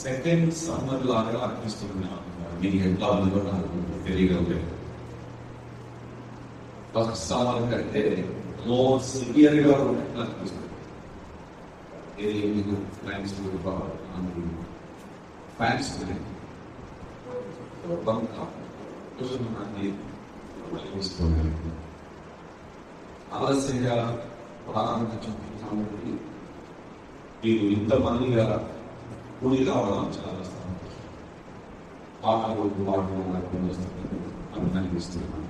Second summer లాగా అనిపిస్తున్నా మీకు ఎట్లా ఉందో నాకు తెలియగలేదు. ఫస్ట్ సమ్మర్ కంటే మోర్ సివియర్ గా ఉన్నట్లు అనిపిస్తుంది. ఇది మీకు ఫ్యాన్స్ ఫ్యాన్స్ ఆలస్యంగా ప్రారంభించింది కాబట్టి మీరు ఇంతమందిగా కూడి రావడం చాలా పాటలు అనిపిస్తున్నాను.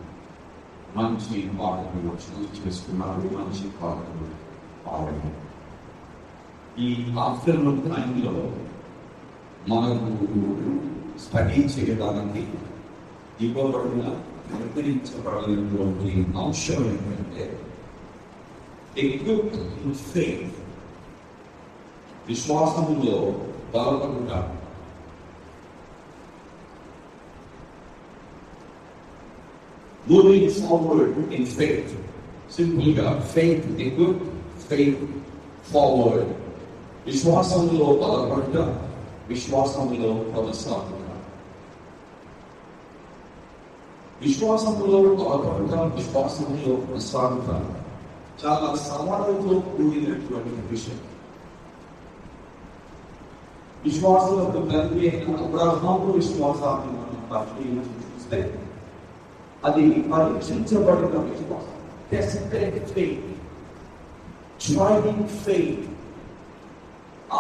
మంచి పాటలు చూస్ చేసుకున్నారు, మంచి పాటలు పాడడం. ఈ ఆఫ్టర్నూన్ టైంలో మనకు స్టడీ చేయడానికి ఇవ్వబడిన నిర్ణయించబడినటువంటి అంశం ఏంటంటే equipped in faith, విశ్వాసములో బలపడుట. Moving forward in faith. Simply faith equipped, faith forward. విశ్వాసములో బలపడుట, విశ్వాసములో కొనసాగుట. విశ్వాసములో బలపడుట, విశ్వాసములో కొనసాగుట చాలా సవాళ్ళతో కూడినటువంటి విషయం. విశ్వాసులకు తండ్రి అయిన అబ్రహాము విశ్వాసాన్ని మనం పరిశీలించి చూస్తే అది పరీక్షించబడిన విశ్వాసం. Tested faith, trying faith.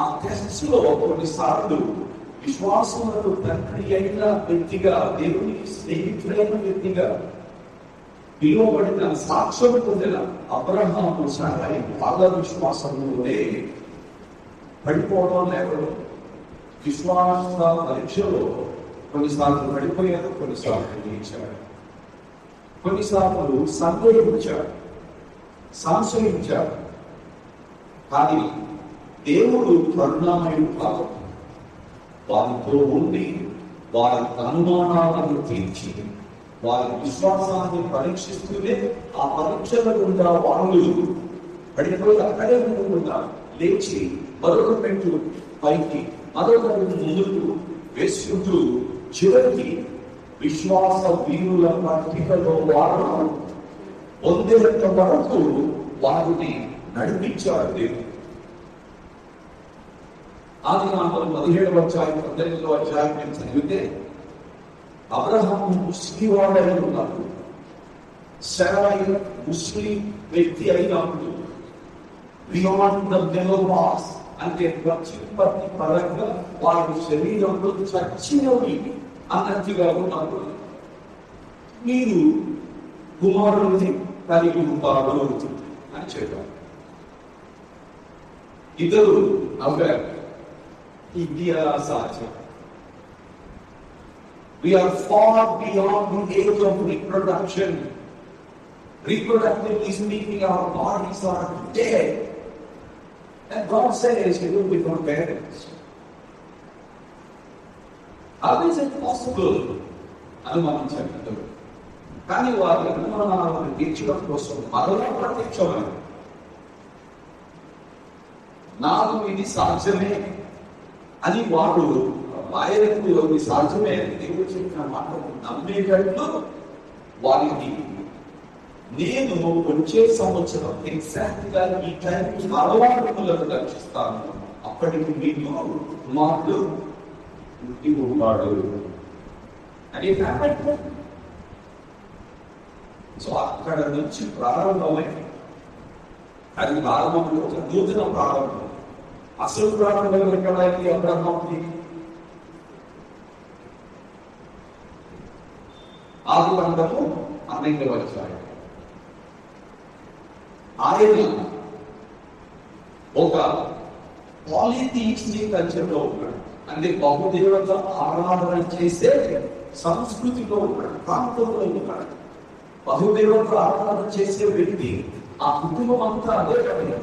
ఆ టెస్ట్ లో కొన్నిసార్లు విశ్వాసములకు తండ్రి అయిన వ్యక్తిగా, దేవునికి స్నేహితుడైన వ్యక్తిగా పిలువబడిన, సాక్ష్యం పొందిన అబ్రహాము సారాయి వాళ్ళ విశ్వాసంలోనే పడిపోవడం లేవడం. విశ్వాస పరీక్షలో కొన్నిసార్లు పడిపోయారు, కొన్నిసార్లు లేచాడు, కొన్నిసార్లు సంశయించాడు. కానీ దేవుడు కరుణామయుడు కాదు. వారితో ఉండి వారి అనుమానాలను తీర్చి వారి విశ్వాసాన్ని పరీక్షిస్తూనే ఆ పరీక్షల గుండా వాళ్ళు పడిపోయి అక్కడే ఉండకుండా లేచి మరొక పెట్టు పైకి, మరొక ముందుకు వేసుకుంటూ చివరికి విశ్వాస వీరుల పట్టికలో వారు పొందేంత వరకు వారిని నడిపించాడు దేవుడు. ఆదికాండం 17వ అధ్యాయం 18వ అధ్యాయం నేను చదివితే అబ్రహాము ముస్లింవాడై ఉన్నప్పుడు, సారాయి ముస్లిం వ్యక్తి అయినప్పుడు, బియాండ్ ద మెనోపాజ్ అంటే ప్రత్యుత్పత్తి పరంగా వారి శరీరంలో చచ్చినవి అన్నట్టుగా ఉన్నప్పుడు మీరు కుమారుడిని కలిగి ఉంటారు అని చెప్పారు. ఇద్దరు నవ్వారు. ఇండియా సాధ్యం. We are far beyond the age of reproduction. Reproductively speaking, our bodies are dead. And God says we will become parents. How is it possible? అనుమానించారు. కానీ వారి అనుమానాలను తీర్చడం కోసం మరలా ప్రత్యక్షమైంది. నాకు ఇది సాధ్యమే అని వాడు ఆయనకు సాధ్యమే దేవుడు చెప్పిన మాటలు నమ్మేటట్లు వారికి నేను వచ్చే సంవత్సరం ఎగ్జాక్ట్ గా ఈ టైంకి అలవాటులను రక్షిస్తాను, అప్పటికి మీకు మాటలు పుట్టి ఉంటాడు అని. సో అక్కడ నుంచి ప్రారంభమై అది ప్రారంభంలో ఒక నూతన ప్రారంభం. అసలు ప్రారంభం ఎక్కడానికి అబ్రహాముకి ఆదికాండము 12వ అధ్యాయం. ఆయన ఒక పాలిథియిస్టిక్ కల్చర్లో ఉన్నాడు. అంటే బహుదేవత ఆరాధన చేసే సంస్కృతిలో ఉన్నాడు, ప్రాంతంలో ఉన్నాడు. బహుదేవత ఆరాధన చేసే వ్యక్తి, ఆ కుటుంబం అంతా అదే కదా.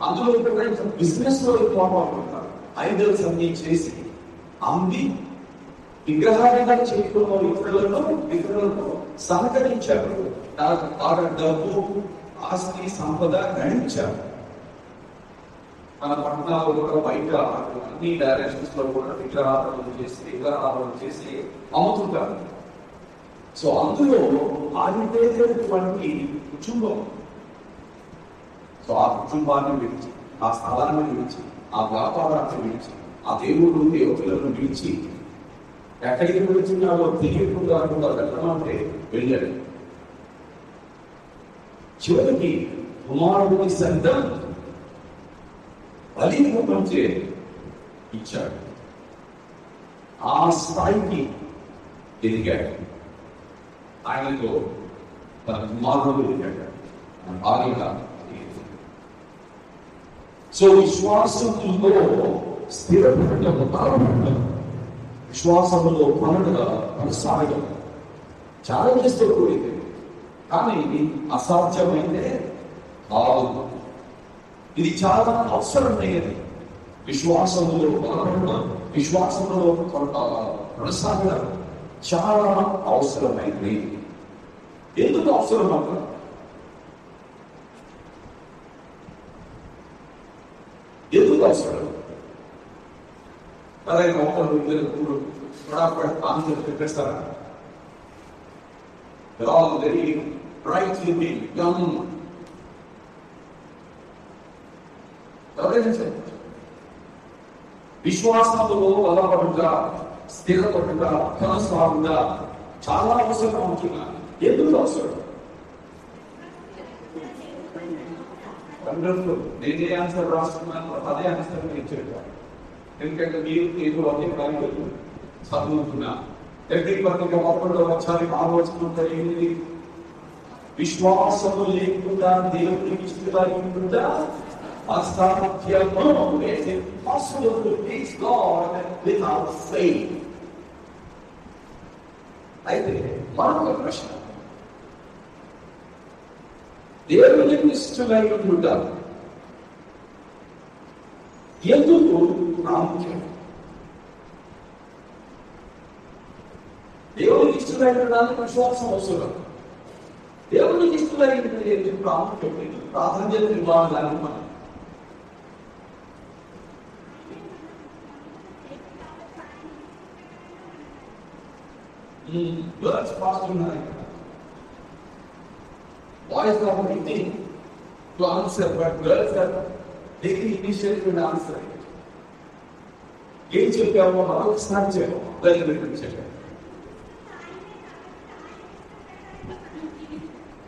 అందులో బిజినెస్ లో ఇన్వాల్వ్ ఉంటారు. ఐడల్స్ అన్ని చేసి అమ్మి విగ్రహాలుగా చేయడంలో ఇతరులను సహకరించారు. డబ్బు, ఆస్తి, సంపద గణించారు. మన పట్టణాలు కూడా బయట అన్ని డైరెక్షన్స్ లో కూడా విగ్రహాలను చేసి అమ్ముతుంటారు. సో అందులో ఆగిపోయేటువంటి కుటుంబం, సో ఆ కుటుంబాన్ని విడిచి, ఆ స్థలాన్ని విడిచి, ఆ వ్యాపారాన్ని విడిచి, ఆ దేవుడు దేవతలను విడిచి ఎక్కడికి వెళ్తున్నాడో తెలియకుండా కూడా వెళ్ళమంటే వెళ్ళాడు. చివరికి కుమారుడిని సైతం బలిరూపం ఇచ్చాడు. ఆ స్థాయికి ఎదిగాడు. ఆయనతో తన కుమారుడు ఎదిగాడు, తన భార్యగా. సో విశ్వాసంలో స్థిరపడటం, విశ్వాసంలో పనులుగా కొనసాగడం ఛాలెంజెస్తో కూడింది, కానీ ఇది అసాధ్యమైందే కాదు. ఇది చాలా అవసరమైనది. విశ్వాసంలో బలపడడం, విశ్వాసంలో కొనసాగడం చాలా అవసరమైనది. ఎందుకు అవసరం అంటారు? ఎందుకు అవసరం? ఎవరైనా ఒకరు ఇద్దరు ఆన్సర్ చెప్పేస్తారా? Very bright young. ఎవరైనా విశ్వాసంలో బలపడుగా, స్థిరపడుగా, కొనసాగుగా చాలా అవసరం అవుతున్నా. ఎందుకు అవసరం? నేనే ఆన్సర్ రాస్తున్నాను, అదే ఆన్సర్ నేను చెప్పాను. ఎందుకంటే మీరు ఏదో అదే కార్యక్రమం చదువుతున్నా ఎవ్రీ పత్రిక అప్పుడు ఒకసారి ఆలోచన కలిగింది. విశ్వాసము లేకుండా దేవునికి ఇష్టంగా అసాధ్యము. It's impossible to please God without faith. అయితే మరొక ప్రశ్న, దేవునికి ఇష్టమై ఉండుట ఎందుకు ప్రాముఖ్యం? దేవునికి ఇష్టమై ఉండడానికి విశ్వాసం అవసరం. దేవునికి ఇష్టమై ఎందుకు ప్రాముఖ్యం? ప్రాధాన్యత ఇవ్వాలని మనం girls fasting night. Boys are waiting to answer, but girls are taking initiative in answering. ఏం చెప్పామో మరొకసారి చెప్పాము.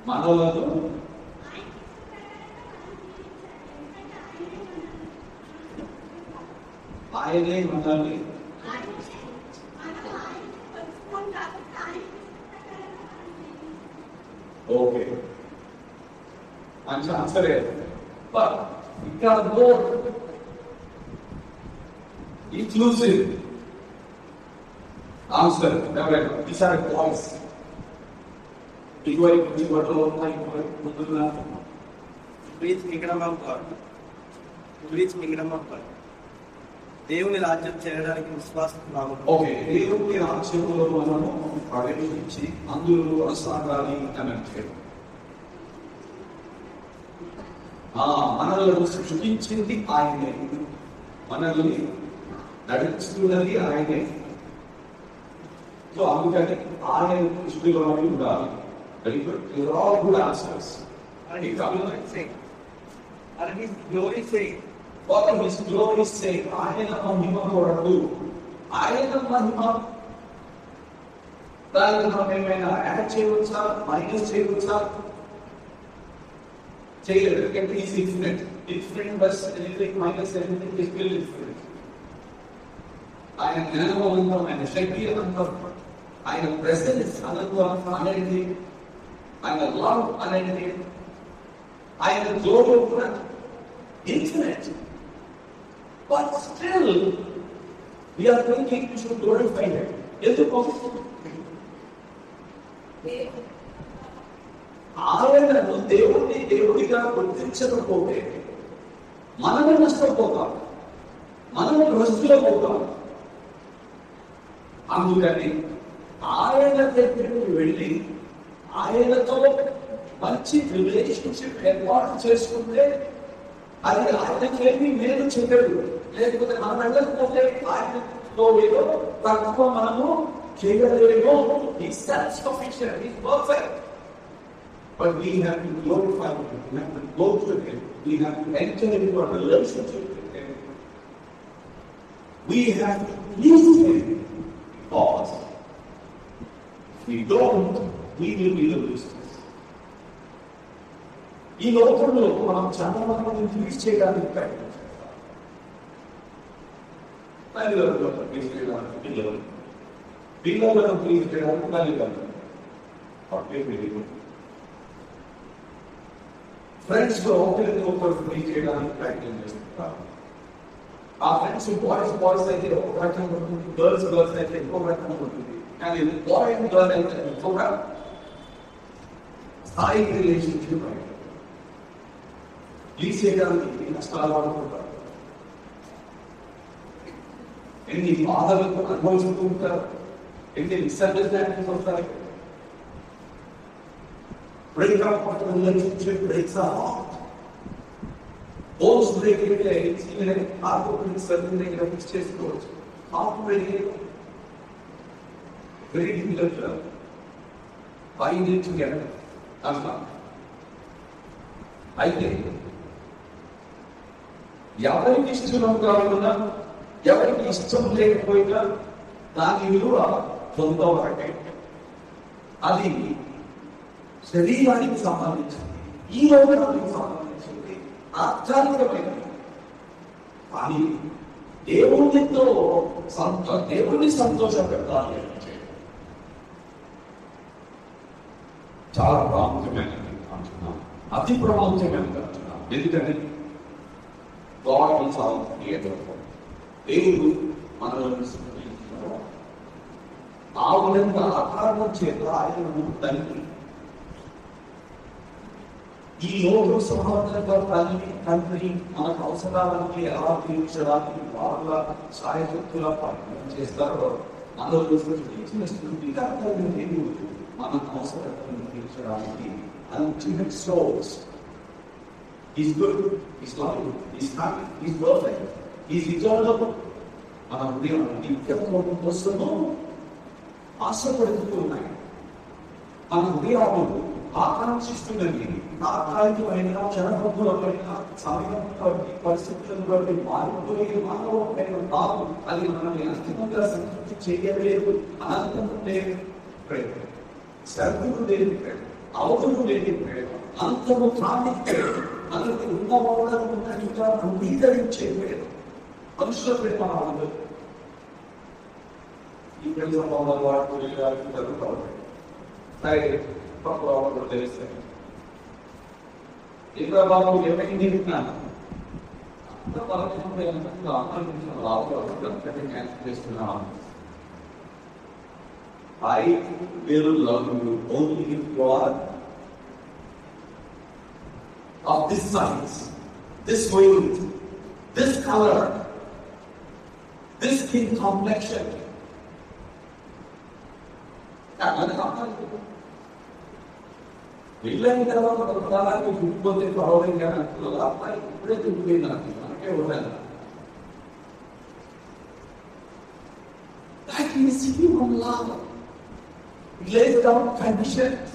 మనవలను ఆయనే మనల్ని ఓకే మంచి ఆన్సర్. బట్ ఇక్కడ more inclusive answer. These are boys. ఇటువైపు బట్టలు ఉన్నాయి, ముందున్న దేవుని రాజ్యం చేయడానికి విశ్వాసం రావాలి. ఓకే, దేవుని రాజ్యంలో మనము ప్రవేశించి అందులో కొనసాగాలి అని అంటే మనల్ని సృష్టించింది ఆయనే, మనల్ని నడుస్తున్నది ఆయనే. సో అందుకని ఆయన దృష్టిలో ఉండాలి. Very good. These are all good answers. And His glory saying, what His glory say, ఆయన మహిమ కొరకు, ఆయన మహిమ దానికి మనం ఏమైనా యాడ్ చేయవచ్చా, మైనస్ చేయవచ్చా? చేయలేదు. ఎందుకంటే is infinite. Infinite bus anything minus anything is still infinite. ఆయన జ్ఞానవంతం, ఆయన శక్తివంతం, ఆయన ప్రెసెన్స్ అనంతం అనేది, ఆయన లవ్ అనేది, ఆయన గ్లోరీ కూడా infinite. But still, we are thinking we should glorify Him. ఎందుకు? ఆయనను దేవుడిగా గుర్తించకపోతే మనము నష్టపోతాం, మనము భ్రష్టులమవుతాం. అందుకని ఆయన దగ్గరికి వెళ్ళి ఆయనతో మంచి రిలేషన్షిప్ ఏర్పాటు చేసుకుంటే అది ఆయనకేమి మేలు చేయడు. లేకపోతే మనం వెళ్ళకపోతే ఆయనలో ఏదో తక్కువ మనము చేయగలేమో. He's self-sufficient, he's perfect. But we have to glorify him, we have to go to him, we have to enter into a relationship with him. We have to please him, because if we don't, we will be the losers. ఈ లోకంలో మనం చాలా మందిని please చేయడానికి ప్రయత్నిస్తాం. తల్లిదండ్రులను please చేయడానికి పిల్లలను ప్లీజ్ చేయడానికి తల్లిదండ్రులు, ఫ్రెండ్స్ లో ఒకరు ప్లీజ్ చేయడానికి ప్రయత్నం చేస్తుంటారు. ఆ ఫ్రెండ్స్ బాయ్స్ అయితే ఒక రకంగా ఉంటుంది, గర్ల్స్ అయితే ఇంకో రకంగా ఉంటుంది. కానీ బాయ్ అండ్ గర్ల్ అయితే ఇంకొక స్థాయి రిలేషన్షిప్ అయితే ప్లీజ్ చేయడానికి నష్టాలు పడుతుంటారు, ఎన్ని బాధలకు అనుభవిస్తూ ఉంటారు, ఎన్ని మిస్అండర్స్టాండింగ్స్ వస్తాయి. బ్రేకప్ రిలేషన్షిప్ బ్రేక్స్ ఆ హార్ట్. హోమ్స్ బ్రేక్ అయితే హార్ట్ ఫిక్స్ చేసుకోవచ్చు. Heart break very difficult find it together అన్నా. అయితే ఎవరికి ఇష్టం కాకుండా ఎవరికి ఇష్టం లేకపోయినా దాని విలువ పొందవరకే. అది శరీరానికి సంబంధించింది, ఈ లోకానికి సంబంధించింది, తాత్కాలికమైనది. కానీ దేవుని సంతోషపెట్టాలి అంటే చాలా ప్రాముఖ్యమైనది అంటున్నాం, అతి ప్రాముఖ్యమైనది అంటున్నాం. ఎందుకంటే God is our creator. దేవుడు మనల్ని సృష్టించాడు. ఆ విధంగా ఆకారం చేత ఆయన తండ్రి ఈ లోక సమాధానంగా తండ్రి మనకు అవసరాలకి ఎలా తీర్చడానికి బాగా సాయశక్తులా ప్రయత్నం చేస్తారో మనల్ని సృష్టించిన సృష్టికర్తలు దేవుడు మనకు అవసరాలను తీర్చడానికి ultimate souls. He's good, he's loving, he's happy, he's perfect, he's eternal. మన హృదయం నిత్యత్వం కోసము ఆశపడుతూ ఉన్నాయి. మన హృదయాలు ఆకాంక్షిస్తున్నది తాత్కాలికమైన క్షణభంగులపైన సమయంతో పరిస్థితులను బట్టి మారిపోయే మానవులపైన కాదు. అది మనల్ని అంతిమంగా సంతృప్తి చేయలేదు. అనంతం లేని ప్రేమ, సర్దులు లేని ప్రేమ, అవధులు లేని ప్రేమ, అంతము కాని ప్రేమ, మనకి ఉన్నవాళ్ళను ఉన్నట్టుగా అంగీకరించే ప్రేమ, మనుషుల ప్రేమ రాదు. ఈ ప్రేమ వాడు జరుగుతాడు. పక్కన తెలుస్తాయి. ఇంకా బాబు ఏమైంది I will love you only if you are of this size, this weight, this color, this skin complexion. పెళ్ళైన తర్వాత కొంతకాలానికి చుట్టుపోతే పర్వాలేదు అంటున్నారు. అబ్బాయి ఇప్పుడే చుట్టుపోయింది నాకు, మనకే ఉండదు. That is human love. It lays down conditions,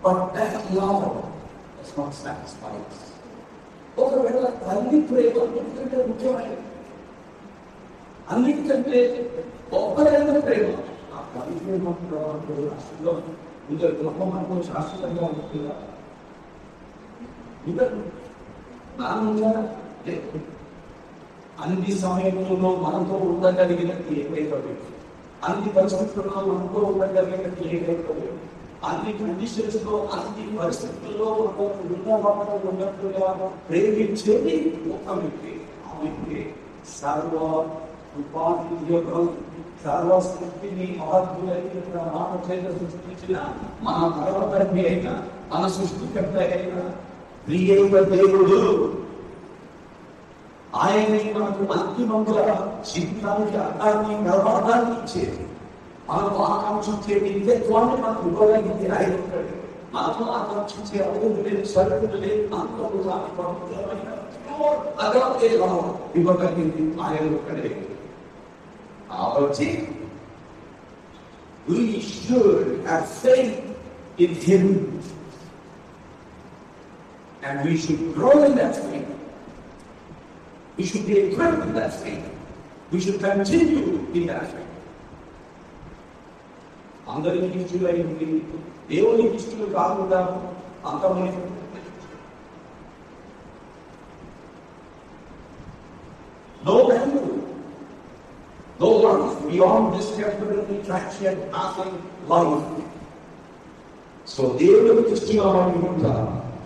but that love does not satisfy us. ఒకవేళ తల్లి ప్రేమ ఎందుకంటే ముఖ్యమైనది, అన్నిటికంటే గొప్పదైన ప్రేమ ఆ తల్లి ప్రేమ రాష్ట్రంలో ఇంకా గృహంలో శాశ్వతంగా ఉంటుందా? ఇంకా అన్ని సమయంలో మనతో ఉండగలిగినట్టు ఏకైకలేదు, అన్ని పరిస్థితుల్లో మనతో ఉండగలిగినట్టు ఏకైకలేదు, అన్ని కండిషన్స్ లో అన్ని పరిస్థితుల్లో ఉన్నట్టుగా ప్రేమించేది ఒక వ్యక్తి. ఆ వ్యక్తి సర్వ ఉపాధి సర్వసృష్టిని సృష్టించిన మన పరమతండ్రి అయిన మన సృష్టికర్త అయిన ప్రియైన దేవుడు ఆయన మనకు అంతిమంగా జీవితానికి అర్థాన్ని గర్వాన్ని ఇచ్చేది, మనకు ఆకాంక్షించేది నిత్యత్వాన్ని మనకు ఇవ్వగలిగింది ఆయన. మనము ఆలోచించే అడుగులు లేదు, సరుకులు లేదు, అందరూ అదే ఇవ్వగలిగింది ఆయన ఒక్కడే. కాబట్టి we should have faith in him and we should grow in that faith. We should be equipped in that faith. We should continue in that faith. అందరికీ ఇష్టలు అయింది, దేవునికి ఇష్టలు కాకుండా అంతమైన no value, no life beyond this temporary transient passing life. So దేవునికి ఇష్టంగా అనుకుంటా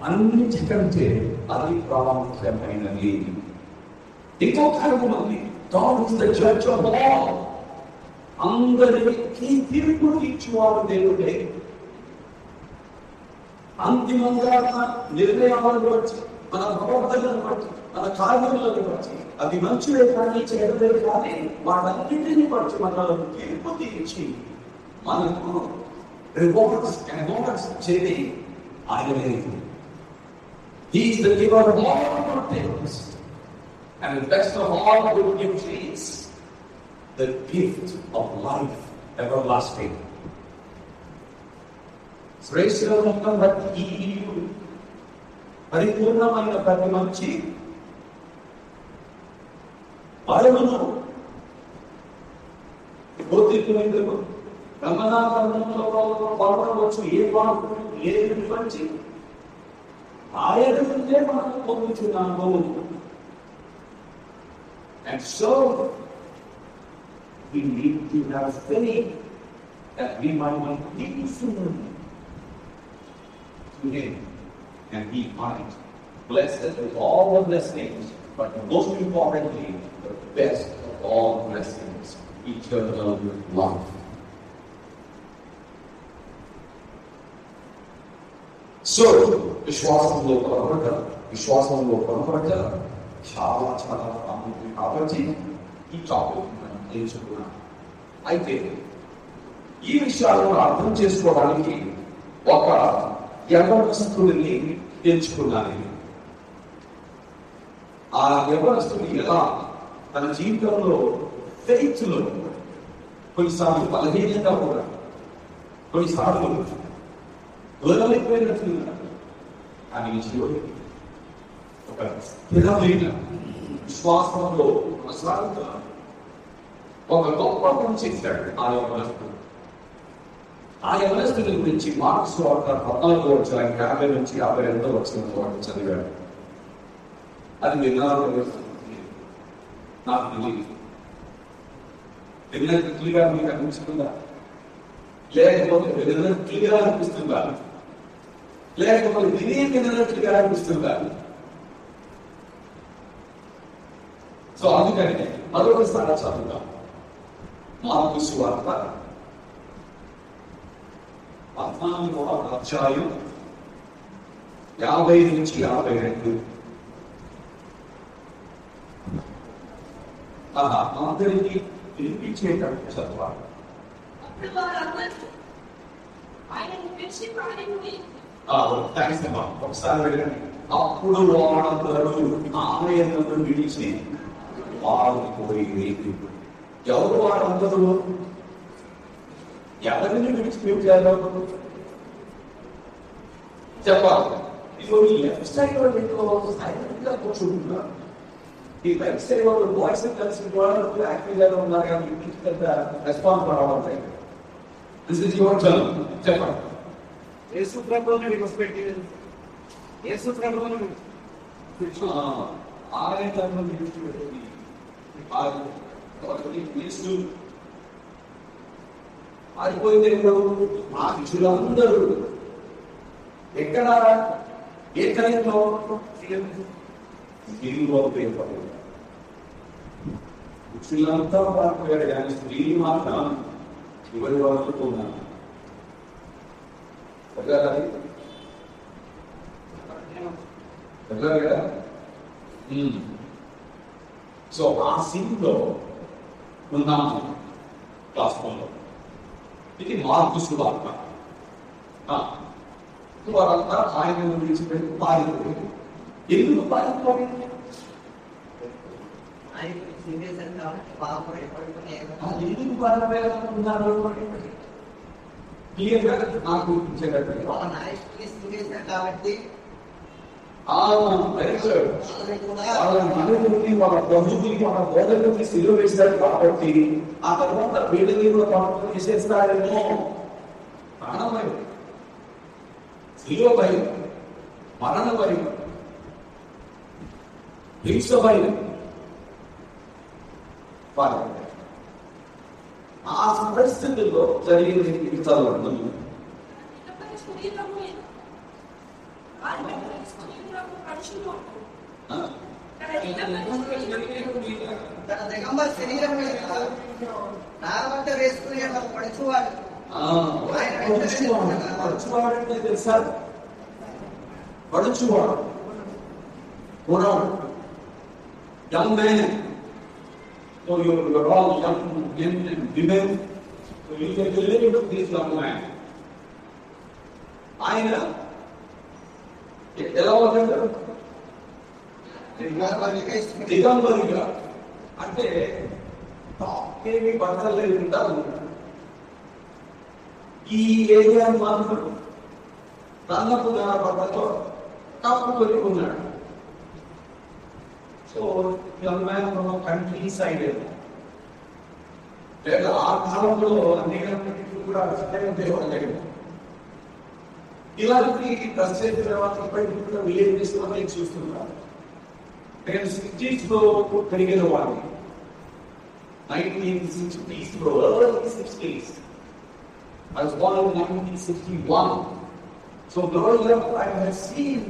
అన్నిటికంటే అది ప్రాముఖ్యమైనది. ఇంకో కారణం ఉంది, God is the judge of all. అందరికీ తీర్పు ఇచ్చేవాడు దేవుడే. అంతిమంగా నిర్ణయాలను బట్టి, మన ప్రవర్తనను బట్టి, మన కార్యములను బట్టి, అది మంచిదే కానీ చెడ్డదే కానీ వాటన్నిటిని బట్టి మనల్ని తీర్పు తీర్చి మనకు రివార్డ్స్ చేది ఆయనే. He is the giver of all good things, and the best of all good gifts is the gift of life everlasting. శ్రేష్ఠమైన ప్రతి పరిపూర్ణమైన ప్రతి మంచి వరమును పోతికు గమనాకరణంలో పాల్గొనవచ్చు. ఏ మార్పు ఏది మంచి ఆయన నుండే మనం పొందుతున్నాము. And so we need to have faith that we might be pleasing to him and he might bless us with all the blessings, but most importantly, the best of all blessings, eternal life. So, విశ్వాసంలో కొనబడ్డ చాలా చాలా ప్రాముఖ్యం కాబట్టి ఈ topic మనం తెలుసుకున్నాం. అయితే ఈ విషయాలను అర్థం చేసుకోవడానికి ఒక యవనస్తుడిని ఎంచుకున్నాను. ఆ యవనస్తుడు ఎలా తన జీవితంలో ఫెయిత్ లో కొన్నిసార్లు బలహీనంగా కూడా, కొన్నిసార్లు దూరమైపోయినట్లుగా అని ఒక స్థిరమైన విశ్వాసంలో కొనసాగుతా ఒక గొప్ప పని చేశాడు ఆ యవనస్తుడు. ఆ యవనస్తుడి గురించి మార్క్స్ వార్త 14:50 నుంచి 52 వచనంలో చదివాడు. అది విన్నారో నాకు తెలియదు. విన్నట్లుగా మీకు అనిపిస్తుందా? లేకపోతే విన్నట్లుగా అనిపిస్తుందా? లేకపోతే వినేట్లుగా అనిపిస్తుందా? సో అందుకని మరొకసారి చదువుతాం. మార్కు సువార్త 14వ అధ్యాయం 50 నుంచి 52. అందరికీ వినిపించేటట్టు చదవాలి. ఒకసారి వెళ్ళండి. అప్పుడు వారందరూ ఆయనను విడిచి పారిపోయి. ఎవరు వారందరూ? ఎవరిని విడిచిపెట్టారు చెప్పాలి. ఇప్పుడు లెఫ్ట్ సైడ్ లో సైలెంట్గా కూర్చుంటున్నారు. ఈ లెఫ్ట్ సైడ్ వాళ్ళు బాయ్స్ కలిసి వాళ్ళు యాక్టివ్ గా ఉన్నారు కానీ ఇంటికి పెద్ద రెస్పాన్స్ రావాలి. This is your turn. చెప్పండి. యేసు ప్రభువుని విడిచిపెట్టి యేసు ప్రభువుని ఆయన విడిచిపెట్టి ఆడిపోయింది. ఆ శిష్యులందరూ ఎక్కడ ఏ కళలో గిరిలో పేర్పడి శిష్యులంతా పారిపోయాడు కానీ స్త్రీలు మాత్రం చివరి వరకు ఉన్నారు. కదా. సో ఆ సీన్ లో ఉన్నాము క్లాస్ రూమ్ లో. ఇది మార్కు సువార్త వారంతా ఆయన విడిచిపెట్టి పారిపోయింది. ఎందుకు పారిపోయింది? ఎందుకు పారిపోయాలనుకున్నారు? క్లియర్ గా నాకు ఇచ్చేటట్టు కాబట్టి వాళ్ళ మనవుని వాళ్ళ ప్రభుత్వకి మన బోధకుడికి సిలువ వేశారు కాబట్టి ఆ తర్వాత వీళ్ళ పాపం చేసేస్తారేమో. ప్రాణ భయం, సిలువ భయం, మరణ భయం, హింస భయం. ఆ పరిస్థితుల్లో జరిగింది చదవడం. తన దిగంబర శరీరం మీద నారబట్ట వేసుకుని పడుచువాడు. పడుచువాడంటే తెలుసా? పడుచువాడు young man. So you're all young men and women. So you can relate to this young man. ఆయన ఎలా ఉంటాడు? దిగంబరిగా, అంటే ఏమి బట్టలు లేకుండా ఉంటాడు. ఈ ఏరియా మాత్రం నన్నపు బట్టతో కప్పుకొని ఉన్నాడు. So young man country side లేదా ఆ కాలంలో అనేక కూడా దేవుడు ఇలాంటి డ్రెస్ చేసిన తర్వాత ఇప్పటికీ కూడా విలేజెస్ లో నేను చూస్తున్నాను. నేను 60s లో పెరిగిన వాడిని. 1960s లో, early 60s. I was born in 1961. So growing up, I have seen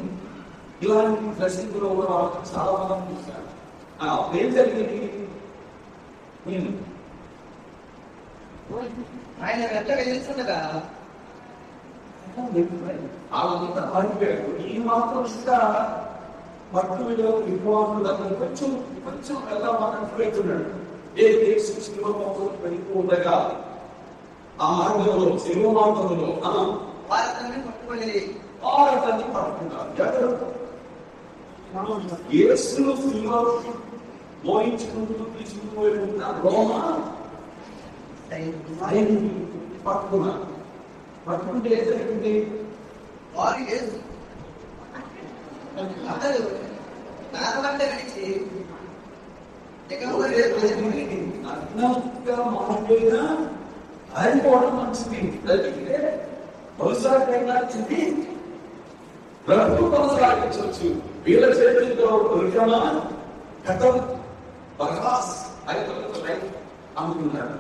ఇలాంటి డ్రెస్సింగ్ లో కూడా చాలా మంది చూశాను. ఏం జరిగింది? ఆయన వెంటనే తెలుస్తుండగా వాళ్ళంతా పడిపోయారు. ఈ మాత్రం ఇంకా పట్టు వివాహం కొంచెం కొంచెం ఎలా మాట్లాడుతున్నాడు. ఏ దేశంలో వెళ్ళిపోగా ఆ మార్గంలో శివ మార్గంలో భారతాన్ని పట్టుకొని భారతాన్ని పట్టుకున్నారు. యేసును శిలువలో మోయించుకుంటూ తీసుకుపోయిన రోమా పట్టుకున్నారు. పట్టుకుంటే ఏం జరిగింది? అతడు నారబట్ట విడిచి అన్నగా మాట్లాడినా అయిపోవడం మంచిది. బహుశా వచ్చింది బ్రతుకు కొనసాగించవచ్చు. వీళ్ళ చేతులతో దొరికమా కథం బర్హాస్ అనుకున్నాడు.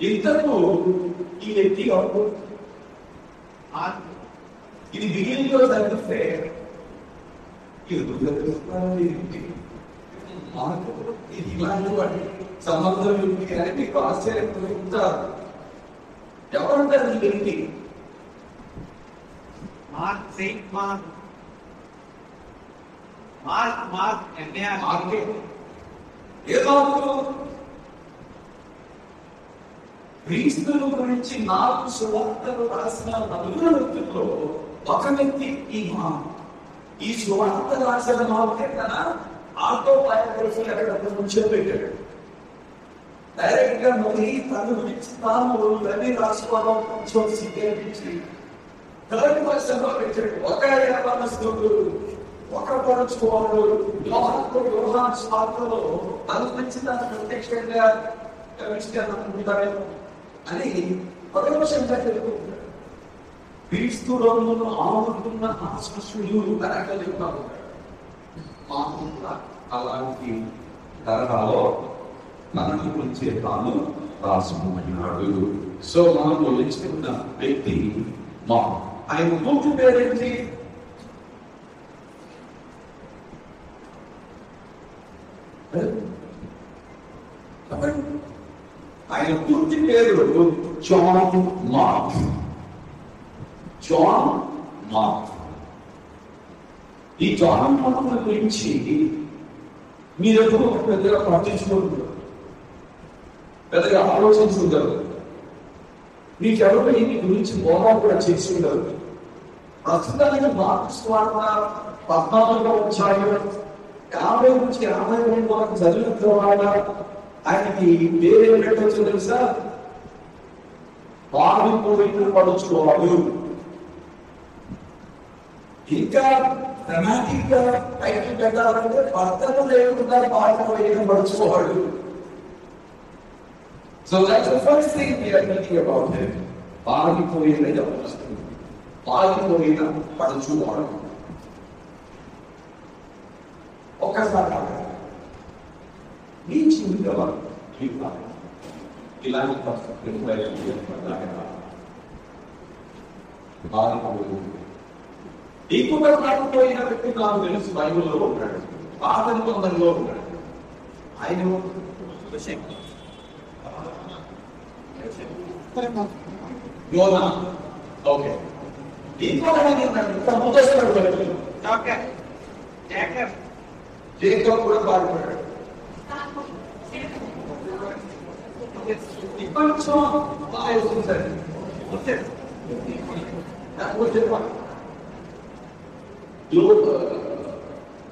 ఇంతకు ఈ వ్యక్తి ఇది బిగినింగ్ లో జరిగితే ఇది ఇలాంటి వాటి సంబంధం ఉంది అని మీకు ఆశ్చర్యం ఉంటారు. ఎవరుంటారు ఈ వ్యక్తి? ఏదో క్రీస్తుల గురించి 4 సువార్తలు రాసిన 4 వ్యక్తుల్లో ఒక వ్యక్తి ఈ సువార్త రాసిన మాటే తన ఆటో బయోగ్రఫీ అక్కడ ముంచే పెట్టాడు. డైరెక్ట్ గా మరి తన గురించి తాను రవి రాసుకోవడం కొంచెం సిగ్గేపించి 3rd పర్సన్ లో పెట్టాడు. ఒక యవనస్తుడు, ఒక పరచుకోవడు, యోహాను స్వార్థలో తన గురించి తను ప్రత్యక్షంగా అని పరవశంగా తెలుపుకుంటాడు. క్రీస్తు రోజులను ఆవుతున్న ఆశ్వసులు కనకలిపారు. అలాంటి తరహాలో మనకు గురించి తాను రాసుకున్నాడు. సో మనకు ఎంచుకున్న వ్యక్తి ఆయన పూర్తి పేరేంటి? ఆయన పూర్తి పేరు జాన్ మార్క్. John Mark. ఈ జాన్ మార్క్ గురించి మీరెప్పుడు పెద్దగా పట్టించుకుంటారు, పెద్దగా ఆలోచించుకుంటారు. మీకెవరు ఈ గురించి బోధన కూడా చేసి ఉండరు. ప్రస్తుతానికి మార్క్స్ వార్త 14వ అధ్యాయం 50 నుంచి 52 వరకు చదివిన తర్వాత ఆయనకి వేరే పెట్టవచ్చు తెలుసా? పారిపోయిన పడుచుకోవాలి. ఇంకా డ్రామాటిక్ గా టైటిల్ పెట్టాలంటే భర్తను లేకుండా పారిపోయిన పడుచుకోవాడు. So that's the first thing we are thinking about him. పారిపోయిన యవనస్తుడు, పారిపోయిన పడుచుకోవడం. ఒకసారి నీ జీవితంలో ఇలాంటి పరిస్థితులు నీకు పారిపోయిన వ్యక్తి నాకు తెలుసు, బైబిల్లో ఉంటాడు, పాత నిబంధనలో ఉంటాడు. ఆయన యోనా. ఓకే, జేకబ్ కూడా పారిపోయాడు.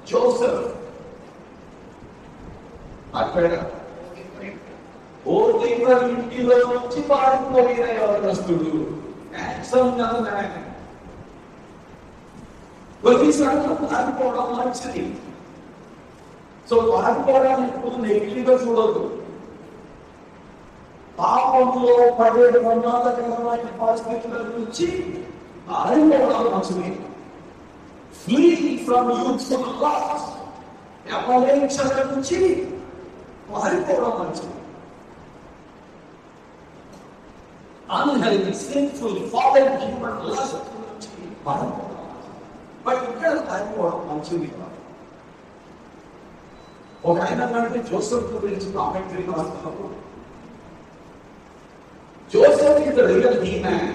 జోసెఫ్ అక్కడ ఇంటిలో నుంచి పారిపోయిన యవనస్తుడు. కొన్నిసార్లు పారిపోవడం మంచిది. సో పారిపోవడానికి ఇప్పుడు నెగిటివ్గా చూడదు. పాపంలో పడేడు ప్రమాదకరమైన పరిస్థితుల నుంచి పారిపోవడం మంచిది. ఫ్లీ ఫ్రమ్ యూత్ఫుల్ లస్ట్, అపలేక్షల నుంచి పారిపోవడం మంచిది. Unhealthy, sinful, fallen human lust నుంచి పారిపోవడం. బట్ ఇక్కడ పారిపోవడం మంచిది. ఒక ఆయన అంటే జోసెఫ్ గురించి కామెంటరీ రాస్తున్నప్పుడు, Joseph is the real he-man.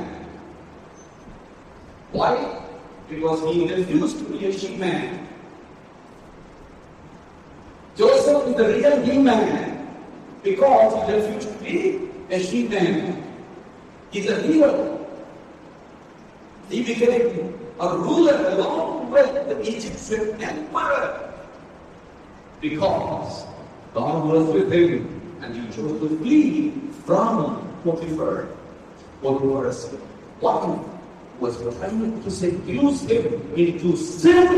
Why? Because he refused to be a she-man. Joseph is the real he-man because he refused to be a she-man. He's a hero. He became a ruler along with the Egyptian emperor because God was with him and he chose to flee from Potiphar. Potiphar was trying to seduce him into sin.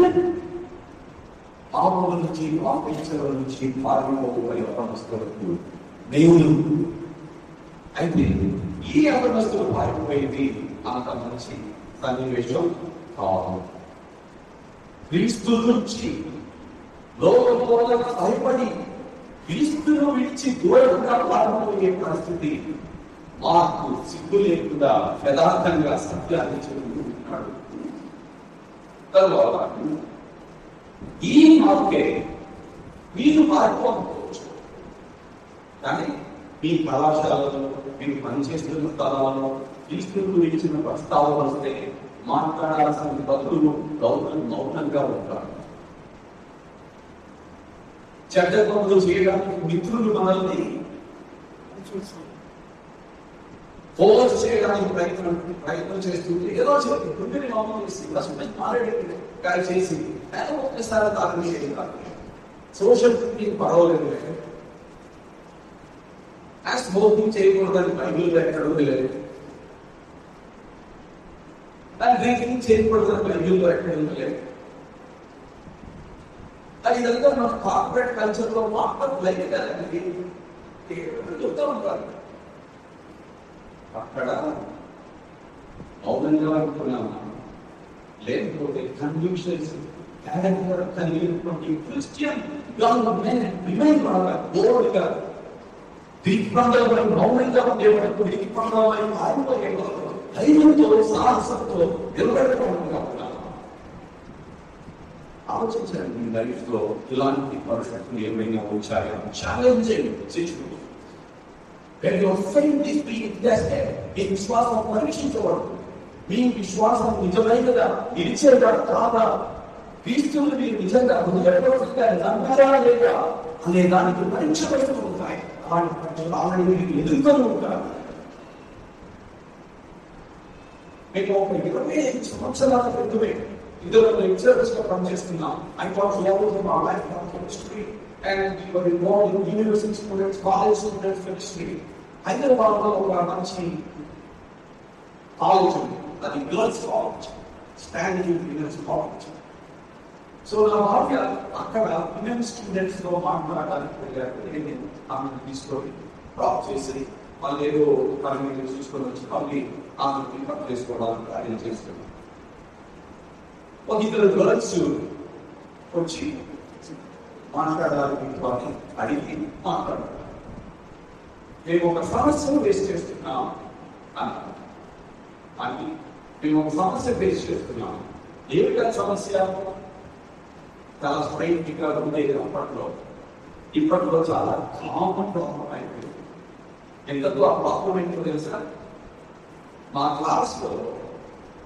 పాపం నుంచి పాపించడం నుంచి పారిపోయి యవనస్తులకు దేవుడు. అయితే ఈ యవనస్తులు పారిపోయేది అంత మంచి సన్నివేశం కాదు. క్రీస్తు నుంచి లోకంలో భయపడి క్రీస్తును విడిచి దూరంగా పారిపోయే పరిస్థితి మార్కు సిగ్గు లేకుండా యథార్థంగా సత్యాన్ని చెబుతున్నాడు. తర్వాత ఈ మార్కే మీరు పారిపోవచ్చు, కానీ మీ కళాశాలలో మీరు పనిచేస్తున్న స్థలాల్లో క్రీస్తును విడిచిన ప్రస్తావన వస్తే మాట్లాడాల్సిన భక్తులు మౌనంగా ఉంటారు. చెడ్డ పనులు చేయడానికి మిత్రులు మనల్ని ఫోర్స్ చేయడానికి ప్రయత్నం చేస్తుంది. ఏదో గుండెని మాట్లాడి చేసి ఒకేసారి దాని సోషల్ మీటింగ్ పర్వాలేదు. స్మోకింగ్ చేయకూడదని బైబిల్లో ఎక్కడ లేదు, డ్రింకింగ్ చేయకూడదని బైబిల్లో ఎక్కడ లేదు. ఇదంతా మన కార్పొరేట్ కల్చర్ లో మాత్రం లైక్ కదండి చెప్తూ ఉంటారు. అక్కడ మౌనంగా అనుకున్నాము, లేకపోతే కన్ఫ్యూషన్స్ కలిగినటువంటి క్రిస్టియన్ బోర్డుగా దిగ్బంధమైన మౌనంగా ఉండేవాడు. దిగ్బంధమైన ఆగిపోయేవాడు, ధైర్యంతో సాహసంతో నిలబెట్టుకోవడం. ఆలోచించండి, మీ లైఫ్ లో ఇలాంటి పరిస్థితులు ఏమైనా వచ్చాయో ఛాలెంజింగ్ సిచ్యువేషన్. మీ విశ్వాసం పరీక్షించబడదు. మీ విశ్వాసం నిజమైనదా, ఇచ్చేదా కాదా, క్రీస్తులు మీరు నిజంగా నమ్మారా లేదా అనే దానికి పరీక్షపడుతూ ఉంటాయి. అలాంటి ఎదుగుతూ ఉంటారు. మేము ఒక 25 సంవత్సరాల క్రితమే ఇద్దరు లెక్చరర్స్ గా పనిచేస్తున్నాం. I thought levels of our life of chemistry and we were involved in university students, college students, chemistry. Hyderabad లో ఒక మంచి కాలేజ్ ఉంది, అది girls college, standing women's college. So నా భార్య అక్కడ విమెన్ స్టూడెంట్స్ తో మాట్లాడడానికి వెళ్ళారు. ఆమెను తీసుకొని డ్రాప్ చేసి వాళ్ళు ఏదో పని చూసుకొని వచ్చి మళ్ళీ ఆమెను పికప్ చేసుకోవడానికి ఆయన చేస్తున్నాం. ఒక ఇద్దరు గర్ల్స్ వచ్చి మాట్లాడడానికి వారిని అడిగి మాట్లాడారు. మేము ఒక సమస్యను ఫేస్ చేస్తున్నాం అన్నారు. అని మేము ఒక సమస్య ఫేస్ చేస్తున్నాం. ఏమిటా సమస్య? చాలా స్ట్రైట్గా ఉండేది అప్పట్లో. ఇప్పట్లో చాలా కామన్ ప్రాబ్లం అయిపోయింది. ఎంతతో ఆ ప్రాబ్లం ఏంటో తెలుసా? మా క్లాస్ లో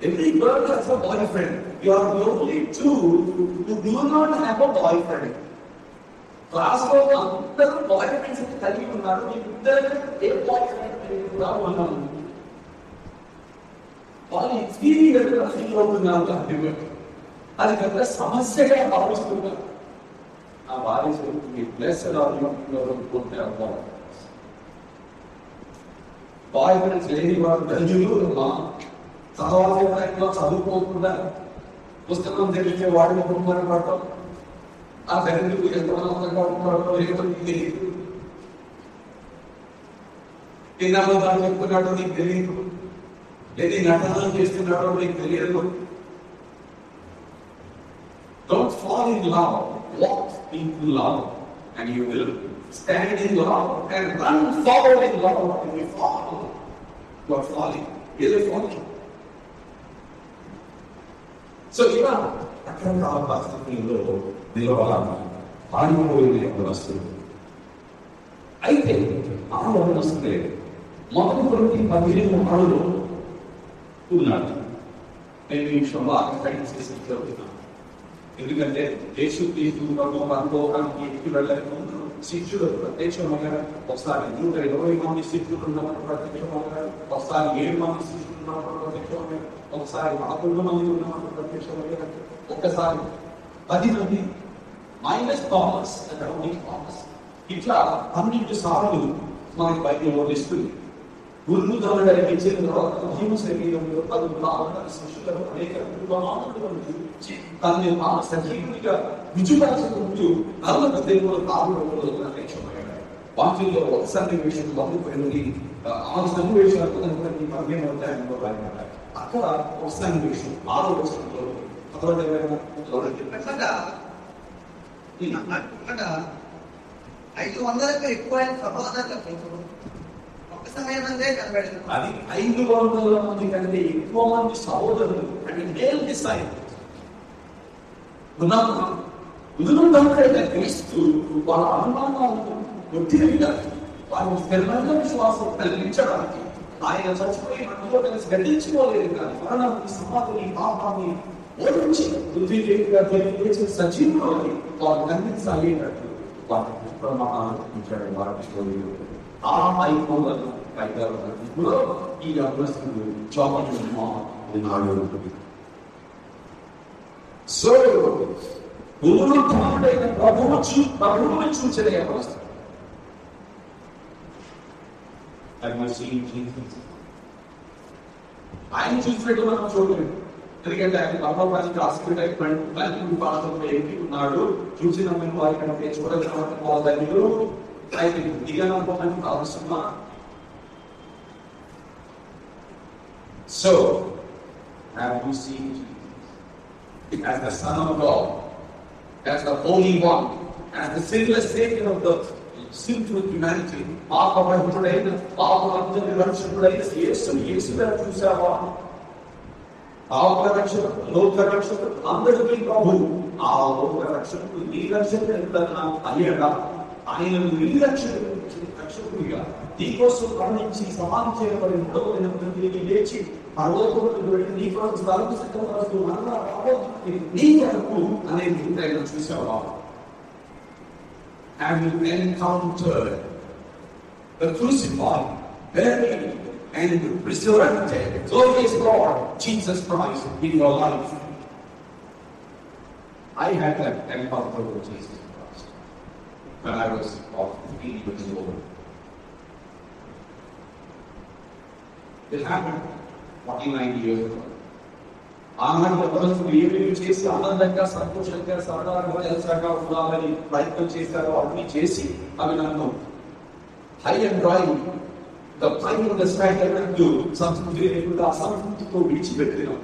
every girl has a boyfriend. You are the only two who do not have a boyfriend. Class లో అందరూ బాయ్ ఫ్రెండ్స్ కలిగి ఉన్నారు. ఇద్దరు ఏ బాయ్ ఫ్రెండ్ కూడా ఉన్నాను. వాళ్ళు ఎక్స్పీరియన్స్ ఫీల్ అవుతున్నారు. అది పెద్ద సమస్యగా భావిస్తున్నారు. ఆ భావిస్తుంది blessed are you boyfriends లేని వారు ధన్యులు. సహవాసంలో చదువుకోకుండా పుస్తకం తెలిసే వాడిని కుటుంబాన్ని పడటం, ఆ ధన్యులు ఎంతమందిగా ఉంటారో లేదో నీకు తెలియదు. ఎన్నాళ్ళు దాన్ని చెప్పుకున్నాడో నీకు తెలియదు. ఎన్ని నటనలు చేస్తున్నాడో నీకు తెలియదు. Don't fall in love, walk into love, and you will stand in love and run forward in love. And you fall, you are falling, you are falling. So ఇలా రకరకాల పరిస్థితుల్లో నిలబడాలి. ఆడిపోయేది వస్తుంది. అయితే ఆలోచన వస్తుంది. మొదటి కొరకు 15 ఆడులు ఉన్నాడు. నేను ఈ విషయంలో ఆసక్తి చేసి చెబుతున్నాను. ఎందుకంటే యేసుక్రీస్తు పరలోకానికి ఎక్కి వెళ్ళక ముందు శిష్యులు ప్రత్యక్షమయ్యారు. ఒకసారి 120 మంది శిష్యులు ఉన్నప్పుడు ప్రత్యక్షమయ్యారు. ఒకసారి 7 మంది శిష్యులు ఉన్నప్పుడు ప్రత్యక్షమయ్యారు. ఒకసారి 11 మంది ఉన్నప్పుడు ప్రత్యక్షమయ్యారు. ఒక్కసారి 10 మంది మైనస్ థామస్, ఇట్లా 12 సార్లు మనకి బైబిల్లో ఇస్తుంది. గురువు గారికి ఇచ్చిన తర్వాత జీవ శరీరంలో 10 శిష్యులకు అనేక తనని ఆ సజీవుడిగా విజుపరచుకుంటూ 40 దేవుల కాలంలో ప్రత్యక్షమయ్యాడు. వాటిల్లో ఒక సన్నివేశం మొదలుపోయింది. ఆ సన్నివేశాలకు అర్థమవుతాయని అక్కడ ఒక సన్నివేశం 6వ వచనంలో 500కు ఎక్కువ సహోదరులకు ఒక సమయమందే కనబడింది. అది 500 మంది కంటే ఎక్కువ మంది సహోదరులు అంటే మేల్ డిసైపుల్స్ ఉదాహరణ క్రీస్తు వాళ్ళ అనుమానాలను ఒత్తిడిగా వారి స్థిరమైన విశ్వాసం కలిగించడానికి ఆయన చచ్చిపోయి మనలో కలిసి గడ్డించుకోలేదు. కానీ మరణాన్ని, సమాధిని, పాపాన్ని ఓడించి బుద్ధిగా తెలియజేసిన సజీవులని వారు కనిపించాలి అన్నట్టు వారి ప్రమాణించాడు. వారి ఆ 500 పైగా ఈ అభ్యస్తులు చోపటి. సో పునరుద్ధరణుడైన ప్రభువుని చూచలే అవస్థ. ఆయన చూసినట్టు మనం చూడలేదు. ఎందుకంటే ఆయన పర్వతానికి హాస్పిటల్ పాత్రలో ఏంటి ఉన్నాడు చూసిన మేము వారికి చూడగలరు. ఆయన దిగడానికి అవసరమా? So, have you seen Jesus as the Son of God, as the Holy One, as the sinless Savior of the sinful humanity? పాపరహితుడైన పాపరహితుడైన రక్షకుడైన యేసుని చూసావా? పాప రక్షకుడు, లోక రక్షకుడు, అందరికీ ప్రభు. ఆ లోక రక్షకుడు నీ రక్షకుడు ఎంత అయ్యాడా? ఆయన నీ రక్షకుడిగా నీకోసం మరణించి సమాధి చేయబడిన తిరిగి లేచి పరలోకములకు వెళ్ళి నీ కోసం స్థలం సిద్ధపరుస్తూ నీ వరకు అనేది ఆయన చూసావా? Have you encountered the crucified, buried, and resurrected. So is Lord Jesus Christ in your life. I had that encounter with Jesus Christ when I was about 15 years old. It happened 49 years ago. ఆనంద మనసులు ఏమేమి చేసి ఆనందంగా సంతోషంగా సరదాగా ఎలసగా ఉండాలని ప్రయత్నం చేశారో అన్ని చేసి అవి నన్ను high and dry the time of the strike అన్నట్టు సంస్కృతి లేకుండా అసంతృప్తితో విడిచిపెట్టిన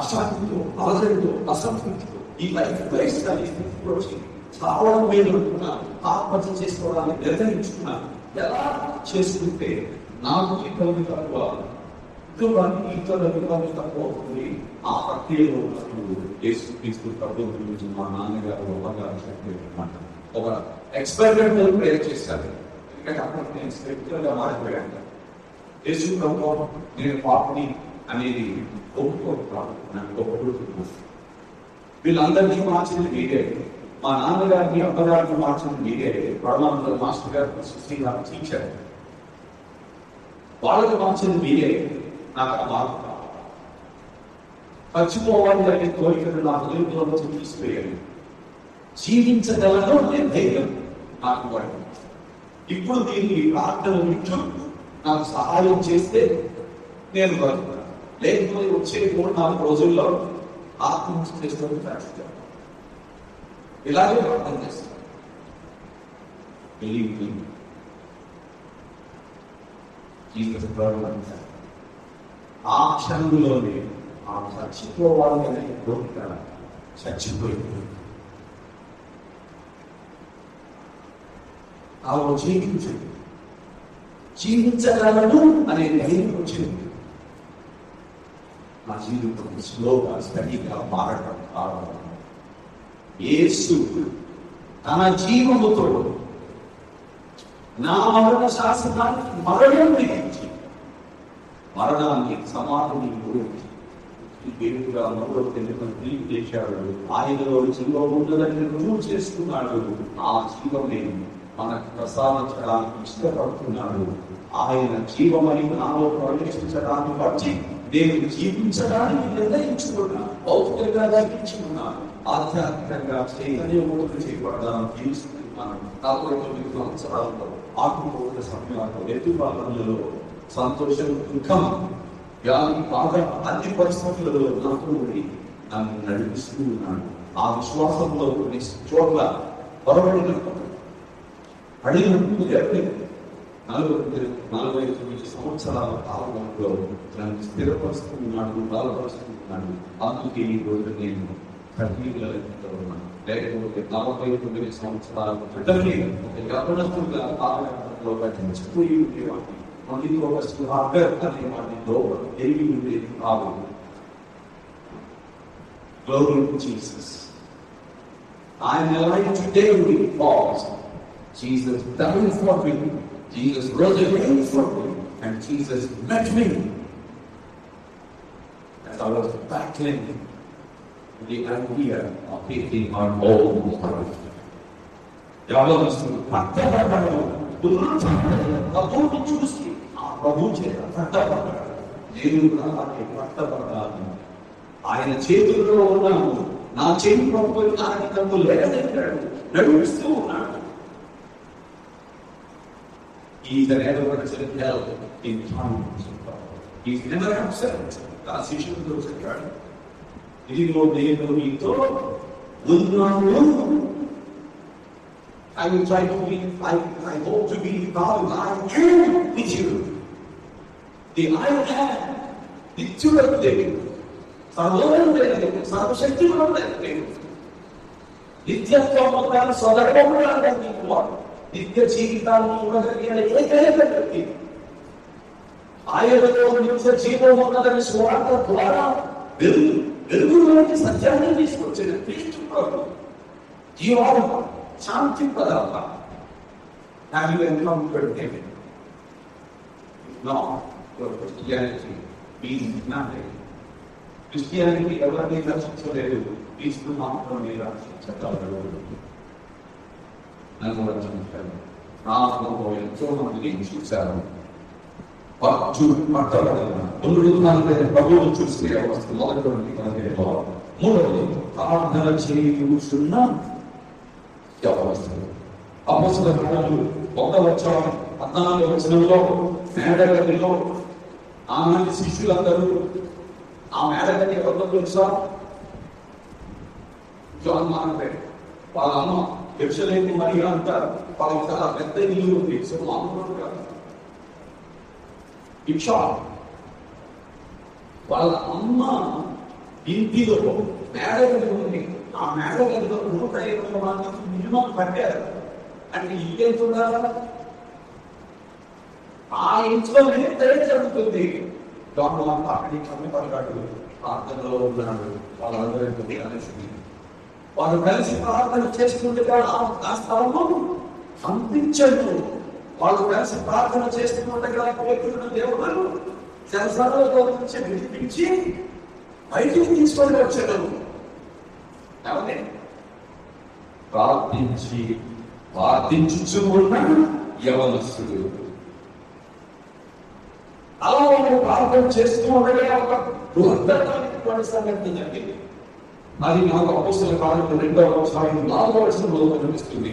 అశాంతితో ఆదరణతో అసంతృప్తితో ఈ లైఫ్ లైఫ్ స్టైల్ చాలా మేలుకున్నా ఆత్మహత్య చేసుకోవడానికి నిర్ణయించుకున్నా ఎలా చేసుకుంటే నాకు ఇబ్బంది తక్కువ ఇతరులకు తక్కువ అవుతుంది. ఆ ప్రక్రియలో యేసుక్రీస్తు ప్రభువు గురించి మా నాన్నగారు ఒక ఎక్స్పెరిమెంటల్ ప్రేయర్ చేశారు. ఎందుకంటే అప్పుడు నేను స్పిరిచువల్ గా మారిపోయాను. యేసు ప్రభువు నేను పాపని అనేది ఒప్పుకోకపోవడం నాకు ఒప్పుకుంటున్నాను. వీళ్ళందరినీ మార్చింది మీరే, మా నాన్నగారిని అమ్మగారిని మార్చింది మీరే. పరమానంద మాస్టర్ గారు శ్రీరామ్ టీచర్ వాళ్ళకి మార్చింది మీరే. నాకు ఆ మార్పు చచ్చిపోవాలి అనే కోరికలు నా హృదయంలో తీసిపోయాను. జీవించగలను అనే ధైర్యం నాకు పడింది. ఇప్పుడు దీన్ని ప్రార్థన వింటూ నాకు సహాయం చేస్తే నేను బతుకుతాను. లేకపోతే వచ్చే 3-4 రోజుల్లో ఆత్మహత్య చేస్తాను. ఇలాగే ప్రార్థన చేస్తాను. ఆ క్షణంలోనే ఆ చచ్చిపోవాలనే కోరిక చచ్చిపోయింది. ఆ జీవించగలను అనే ధైర్యం వచ్చింది. నా జీవితం స్లోగా స్టడీగా మారడం కారణం యేసు తన జీవముతో నా మరణ శాసనానికి మరణం విధించి మరణాన్ని సమాధిని గురించి దేవుడుగా మరో తెలుగుని చేశాడు. ఆయనలో జీవం ఉన్నదని రుజువు చేసుకున్నాడు. ఆ జీవమే మనకు ప్రసాదించడానికి ఇష్టపడుతున్నాడు. ఆయన జీవమని నాలో ప్రవేశించడాన్ని బట్టి నేను జీవించడానికి నిర్ణయించుకున్నా. భౌతికంగా జీవించుకున్నాను. ఆధ్యాత్మికంగా చైతన్యమూర్తి చేయబడడానికి జీవిస్తున్నాను. 49 సంవత్సరాలలో ఆకుపోత సమయాల్లో ఎదుగుబాటులలో సంతోషం దుఃఖం వ్యాధి బాధ అన్ని పరిస్థితులలో నాకు నన్ను నడిపిస్తూ ఉన్నాడు. ఆ విశ్వాసంలో కొన్ని చోట్ల పొరబడిన అడిగినప్పుడు 49 సంవత్సరాల కాలంలో నన్ను స్థిరపరుస్తున్నాడు, బలపరుస్తున్నాడు. అందుకే ఈ రోజు నేను ఉన్నాను. లేకపోతే 49 సంవత్సరాల క్రితమే ఒక యవనస్తుగా ఆలయంలో పట్టించిపోయి ఉండేవాడిని. అందులో అనే వాటిలో ఎరిగి ఉండేది కాదు. Glory to Jesus. I am alive today because Jesus died for me. Jesus rose again for me. And Jesus met me as I was battling the idea of taking our own life. యవనస్తుడు పట్టబడ్డాడు. ప్రభువుని చూసి ఆ ప్రభువు చేత పట్టబడ్డాడు. నేను అలాగే పట్టబడ్డాను. ఆయన చేతుల్లో ఉన్నాను. నా చేతి ప్రభువు ఆయన నన్ను లేవనెత్తాడు, నడిపిస్తూ ఉన్నాడు. He's an ever-present help in times of trouble. He's never absent. ఆ శిష్యులతో చెప్పాడు, ఇదిగో నేను నీతో ఉన్నాను. I will try to be, I hope to be God. I am with you. The I am, the truth living, సర్వశక్తిమంతుడైన నిత్యత్వముగా సదర్భముగా నిత్య జీవితాన్ని ఇవ్వగలిగిన ఏకైక వ్యక్తి. ఆయనలో నిత్య జీవం ఉన్నదని స్వార్థ ద్వారా వెలుగులోకి సత్యాన్ని తీసుకొచ్చిన క్రీస్తు ప్రభు జీవాలు శాంతి పదార్థ. Have you encountered him? No, Christianity means nothing. Christianity ఎవరిని రక్షించలేదు, క్రీస్తు మాత్రమే రక్షించగలడు. నన్ను రక్షించాడు. నా అనుభవం ఎంతో మందిని చూశారు. ప్రభువును చూసి మొదటి మూడవది ప్రార్థన చేయుచున్న యవనస్తులు. అపోస్తలుల కార్యాలు 1:14 మేడగదిలో ఆనాటి శిష్యులందరూ ఆ మేడగది ఎవరితో తెలుసా? జాన్ మానపేట వాళ్ళ అమ్మ యెరూషలేము మరియా అంటారు. వాళ్ళకి చాలా పెద్ద ఇల్లు ఉంది. సో మామూలు కాదు. వాళ్ళ అమ్మ ఇంటిలో మేడగది ఉంది. ఆ మేడగదిలో 120 మందికి మినిమం పట్టారు. అంటే ఇంకేం చూడాలా? ఆ ఇంట్లోనే దయ జరుగుతుంది. డాక్టర్ అంతా అక్కడికి పడ్డాడు, ప్రార్థనలో ఉన్నాడు. వాళ్ళందరికీ అనేసి వారు కలిసి ప్రార్థన చేస్తుంటే ఆ స్థలము అందించడు. వాళ్ళు కలిసి ప్రార్థన చేస్తుండగా దేవుడు జలసాలతో నుంచి విడిపించి బయటికి తీసుకొని వచ్చాడు. ఏమంటే ప్రార్థించుచు ఉన్న యవనస్తుడు. అలా వాళ్ళు ప్రార్థన చేస్తూ ఉండగా ఒక బృహత్తరానికి కొనసాగింది జరిగింది. అది నాకు అపోస్తలుల కార్యాలు 2:4 కనిపిస్తుంది.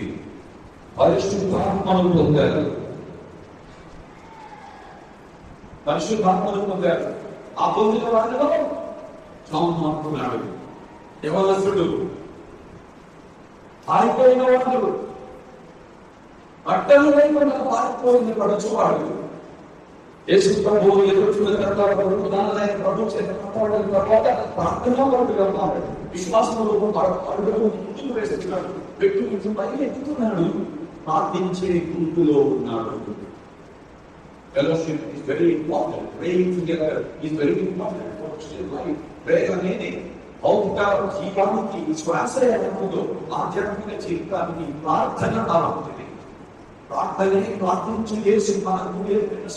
పరిశుద్ధాత్మను పొందారు. ఆ పొందిన వారిలో అనుకున్నాడు యవనస్తుడు, పారిపోయిన వాడు, పట్టణ లేకుండా పారిపోయిన పడచువాడు. యేసు ప్రభువు ఎదుర్కొన్న తర్వాత ప్రభు చేత కాపాడిన తర్వాత ప్రార్థనలో ఉన్నాడు. విశ్వాసంలో ముందుకు వేస్తున్నాడు. వ్యక్తి కొంచెం పైకి ఎత్తుతున్నాడు. ప్రార్థించే గుంపులో ఉన్నాడు. Fellowship is very important. Praying together is very important for Christian life. Prayer అనేది భౌతిక జీవానికి శ్వాసముతో ఆధ్యాత్మిక జీవితానికి ప్రార్థన అవుతుంది. ప్రార్థనే ప్రార్థించి చేసి మనకు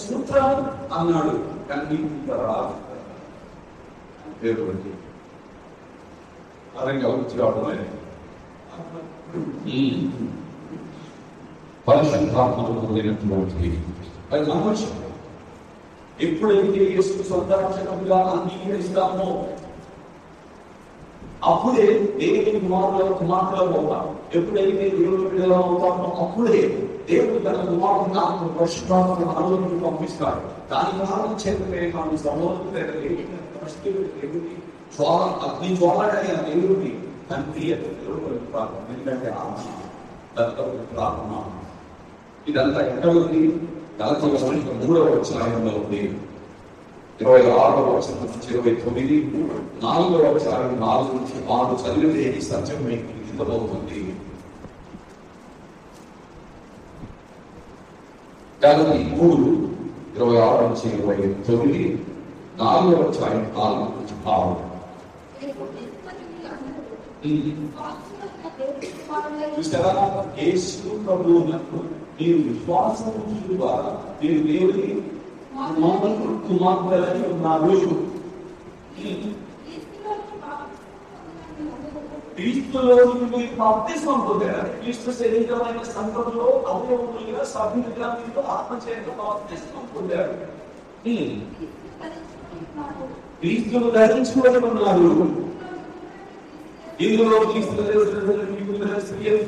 సూత్రం అన్నాడు. కానీ అరంగా వచ్చి రావడం పరిశుద్ధాత్మటువంటి అది నమ్మచ్చు. ఎప్పుడైతే యేసు సొంత రక్షకుడిగా అంగీకరిస్తామో అప్పుడే దేవుని కుమారులు అవుతాం. ఎప్పుడైతే దేవుని బిడ్డలు అవుతామో అప్పుడే దేవుడు తన కుమారుడు పరిశుద్ధాత్మను మనలోకి పంపిస్తాడు. దాని కారణం చేతనే మనం సమూహం అగ్ని జ్వాలడైన దేవుడిని తండ్రి ప్రార్థన. ఎందుకంటే ప్రార్థన ఇదంతా ఎక్కడ ఉంది? 43వ అధ్యాయంలో ఉంది. 26వ వచనం నుంచి 29, 4వ అధ్యాయం 4 నుంచి 6 చదివితే ఈ సత్యం మీకు ఇంతమవుతుంది. 26 నుంచి 29, 4వ అధ్యాయం 4 నుంచి 6. చూసారా? యేసు ప్రభువునకు మీరు విశ్వాసం ద్వారా మీరు దేవుని కుమార్తెలని ఉన్నారు. క్రీస్తులో మీరు బాప్తిస్మం పొందారు. క్రీస్తు శరీరమైన సంఘంలో అవయవములుగా సభ్యులుగా మీరు ఆత్మచేత బాప్తిస్మం పొందారు. క్రీస్తును ధరించుకొని ఉన్నారు. ఇందులో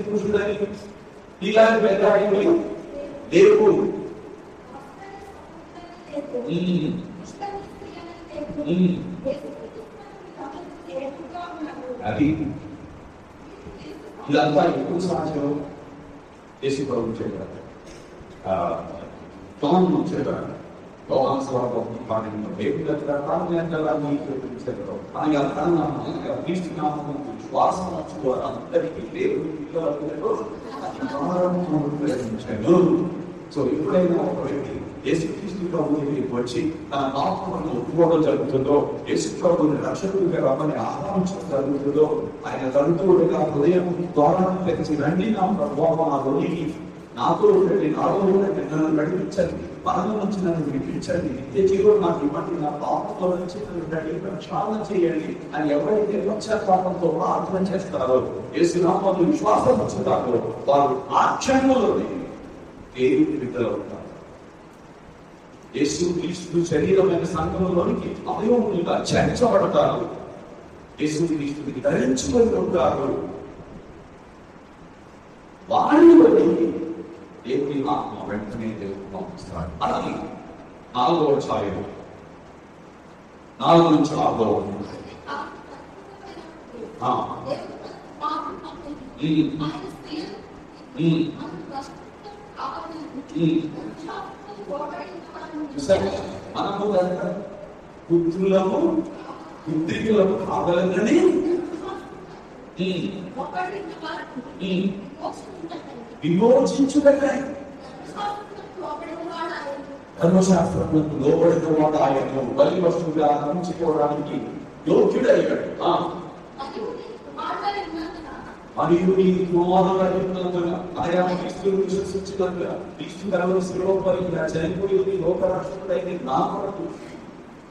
పురుషుడని ఇలాంటి దేవుడు అది ఇదంతా ఎక్కువ సమాజం చేసి ప్రభు చెప్పారు. చెప్పారు సో ఎప్పుడైనా ఒక వ్యక్తి యేసుక్రీస్తు ప్రభువుని వచ్చి తన ఆత్మను ఒప్పుకోవడం జరుగుతుందో, యేసు ప్రభువుని రక్షకుడిగా రమ్మని ఆహ్వానించడం జరుగుతుందో, ఆయన తడుతుడుగా హృదయం ద్వారా తెచ్చి రండి నా ప్రభావం నా రోజుకి నాతో ఉండండి, నాలో ఉండండి, నన్ను నడిపించండి, మరణం నుంచి నన్ను విడిపించండి, నిత్య జీవం నాకు ఇవ్వండి, నా పాపంలో నుంచి నన్ను ప్రక్షాళన చేయండి అని ఎవరైతే పశ్చాత్తాపంతో ప్రార్థన చేస్తారో, యేసు నామములో విశ్వాసం వచ్చుతారో వారు ఆ క్షణంలోనే దేవుని బిడ్డలు అవుతారు. యేసుక్రీస్తు శరీరమైన సంఘంలోనికి అవయవములుగా చేర్చబడతారు. యేసుక్రీస్తుని ధరించుకొని ఉంటారు. వారిని బట్టి దేవుని ఆత్మ వెంటనే దేవుడు పంపిస్తాడు. అది 4వ అధ్యాయం 4 నుంచి 6వ మనము పుత్రులము పుత్రికలకు కావాలని విమోచించుటకై ధర్మశాస్త్రములకు లోబడిన వాడు ఆయనను బలి వస్తువుగా అర్పించుకోవడానికి యోగ్యుడయ్యాడు. మరియు ఈ కుమారుడైనందున ఆయన క్రీస్తును విశ్వసించినందున క్రీస్తు తనలో శిలువపై చనిపోయి లోకరక్షకుడైన నా కొరకు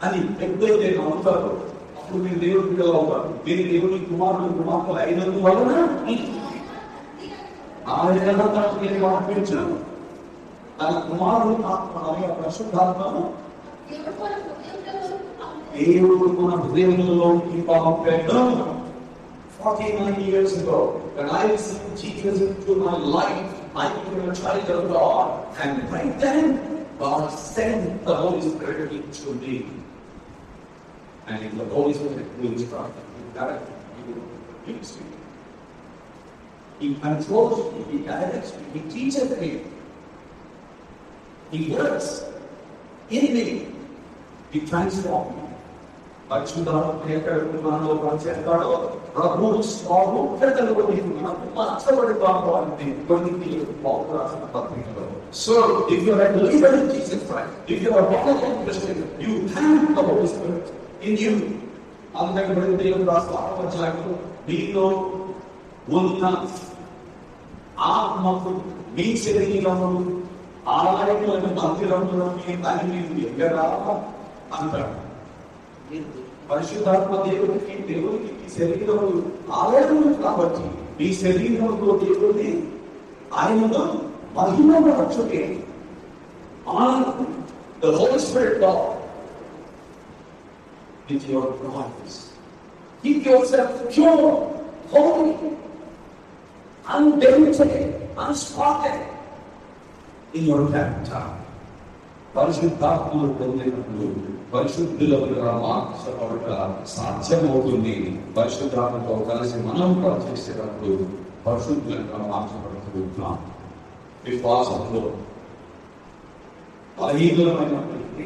అని ఎప్పుడైతే నమ్ముతారో అప్పుడు మీరు దేవుని బిడ్డలు అవుతారు. మీరు దేవుని కుమార్తెలు అయినందువలన ఆయన తనను అర్పించారు. తన కుమారుడు పరిశుద్ధాత్మను దేవుడు మన హృదయంలోకి పంపాడు. 49 years ago, when I received Jesus into my life, I became a child of God, and right then, God sent the Holy Spirit into me. And if the Holy Spirit will instruct you, directly, He will speak. He controls me, He directs me, He teaches me. He works in me. He transforms me. పరిశుద్ధాత్మ మనలో పనిచేస్తాడో ప్రభు స్వాము మార్చబడి బాగుంది. So if you are a believer in Jesus Christ, if you are born again Christian, you have the Holy Spirit in you. అందుకని దేవుడు రాష్ట్రాలు మీలో ఉన్న ఆత్మకు మీ శరీరము ఆలయమైన మందిరంలో దాన్ని మీరు ఎక్కడా అంటారు. పరిశుద్ధాత్మ దేవుడికి ఈ శరీరము ఆలయం కాబట్టి ఈ శరీరంలో దేవుడి ఆయనను మహిమపరచుటే the Holy Spirit God with your lives. Keep yourself pure, holy, undiluted, unspotted in your character. పరిశుద్ధాత్మను పొందినప్పుడు పరిశుద్ధులుగా మార్చబడట సాధ్యమవుతుంది. పరిశుద్ధాత్మతో కలిసి మనం పనిచేసేటప్పుడు పరిశుద్ధులుగా మార్చబడుతున్నాం. విశ్వాసంలో బలహీనమైనప్పటికీ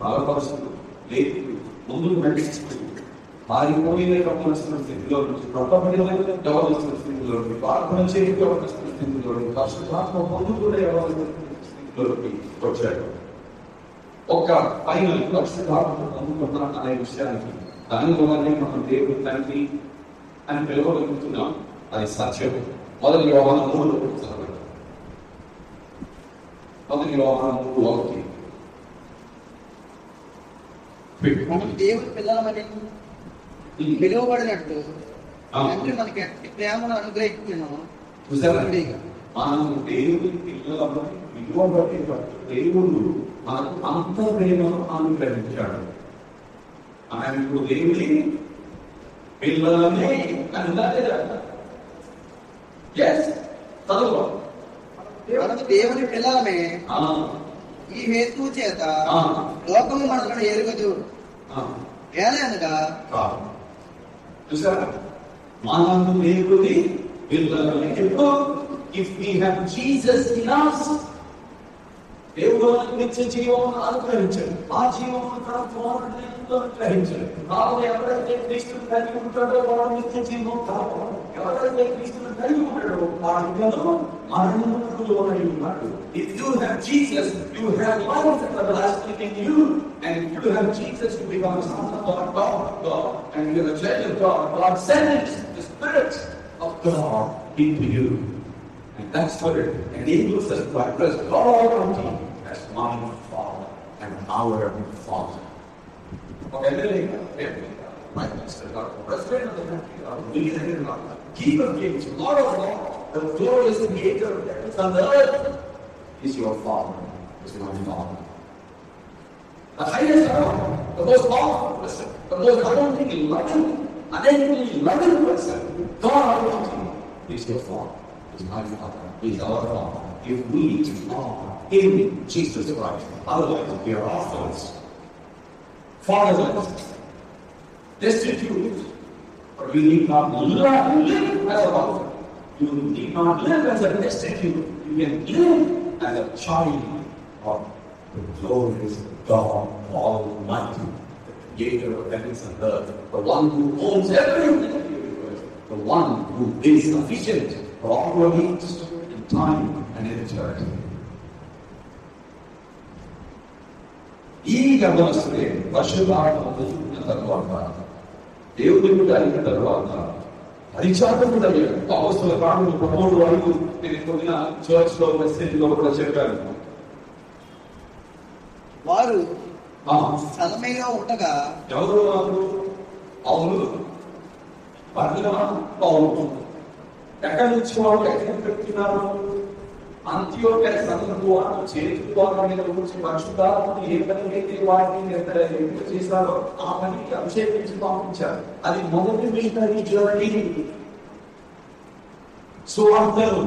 బలపరుస్తూ లేదు ముందుకు నడిపిస్తూ మారిపోయిన గమనిస్తున్న స్థితిలో నుంచి ప్రపంచమైన గమనిస్తున్న స్థితిలో ప్రార్థన చేయవలసిన స్థితిలో పరిశుద్ధాత్మ పొందుకునే స్థితిలోకి వచ్చాడు. ఒక ఫైనల్ పరిశుద్ధాత్మను పొందుకున్నాం అనే విషయానికి దానివల్లనే మనం దేవుడు తండ్రి అని పిలవగలుగుతున్నాం. అది సత్యం. మొదటి యోహాను 3:1 మనం దేవుని పిల్లలమని పిలువబడినట్టు తండ్రి మనకి ప్రేమను అనుగ్రహించున్నాము. మనం దేవుని పిల్లలమని పిలువబడినట్టు దేవుడు మనకు అంత ప్రేమను అనుగ్రహించాడు. ఆయన ఇప్పుడు దేవుని పిల్లలని మనకు దేవుని పిల్లలమే ఈ హేతు చేత లోకము మనల్ని ఎరుగదు. ఏలనగా చూసారా మనం దేవుని పిల్లలని if we have Jesus in us, దేవుడు నిత్య జీవమును అనుగ్రహించాడు. ఆ జీవమును తన కుమారుడిని అనుగ్రహించాడు. వారు ఎవరైతే క్రీస్తుని కలిగి ఉంటాడో వాడు నిత్య జీవం కాదు. ఎవరైతే క్రీస్తుని కలిగి ఉంటాడో వాడు మరణములోనై ఉన్నాడు. If you have Jesus, you have life everlasting in you, and if you have Jesus, you become a son of God, and you are a child of God. God sends the Spirit of God into you. And that Spirit enables us to address God Almighty as my Father and our Father. King of Kings, Lord of Lords, the glorious Creator of heavens and earth is your Father, is my Father. the highest level, the most powerful person, the most abundantly loving, unendingly loving person, God Almighty is your Father, is my Father, is our Father. If we are in Jesus Christ, otherwise we are orphans, fatherless, destitute, but we need not live as an orphan. You need not live as a destitute. You can live as a child of the glorious God Almighty, the creator of heavens and earth, the one who owns everything in the universe, the one who is sufficient for all our needs in time and in eternity. ఈ గమనిస్తే వర్షకాలం తర్వాత దేవుడి అయిన తర్వాత పరిచారకుడు అయ్యాడు. అపోస్తలుల కార్యములు 13 నేను పొందిన చర్చ్ లో మెసేజ్ లో కూడా చెప్పాను. వారు సలమేగా ఉండగా ఎవరు వారు? పౌలు. పౌలు ఎక్కడి నుంచి వాళ్ళు ఎక్కడ పెడుతున్నారు? అంత్యోక్య సంఘము వారు చేతి ద్వారా గురించి పరిశుద్ధాత్మను ఏ పని అయితే వారిని ఎప్పుడు చేశారో ఆ పనికి అభిషేకించి పంపించారు. అది మొదటి మిషనరీ జర్నీ. సో అందరూ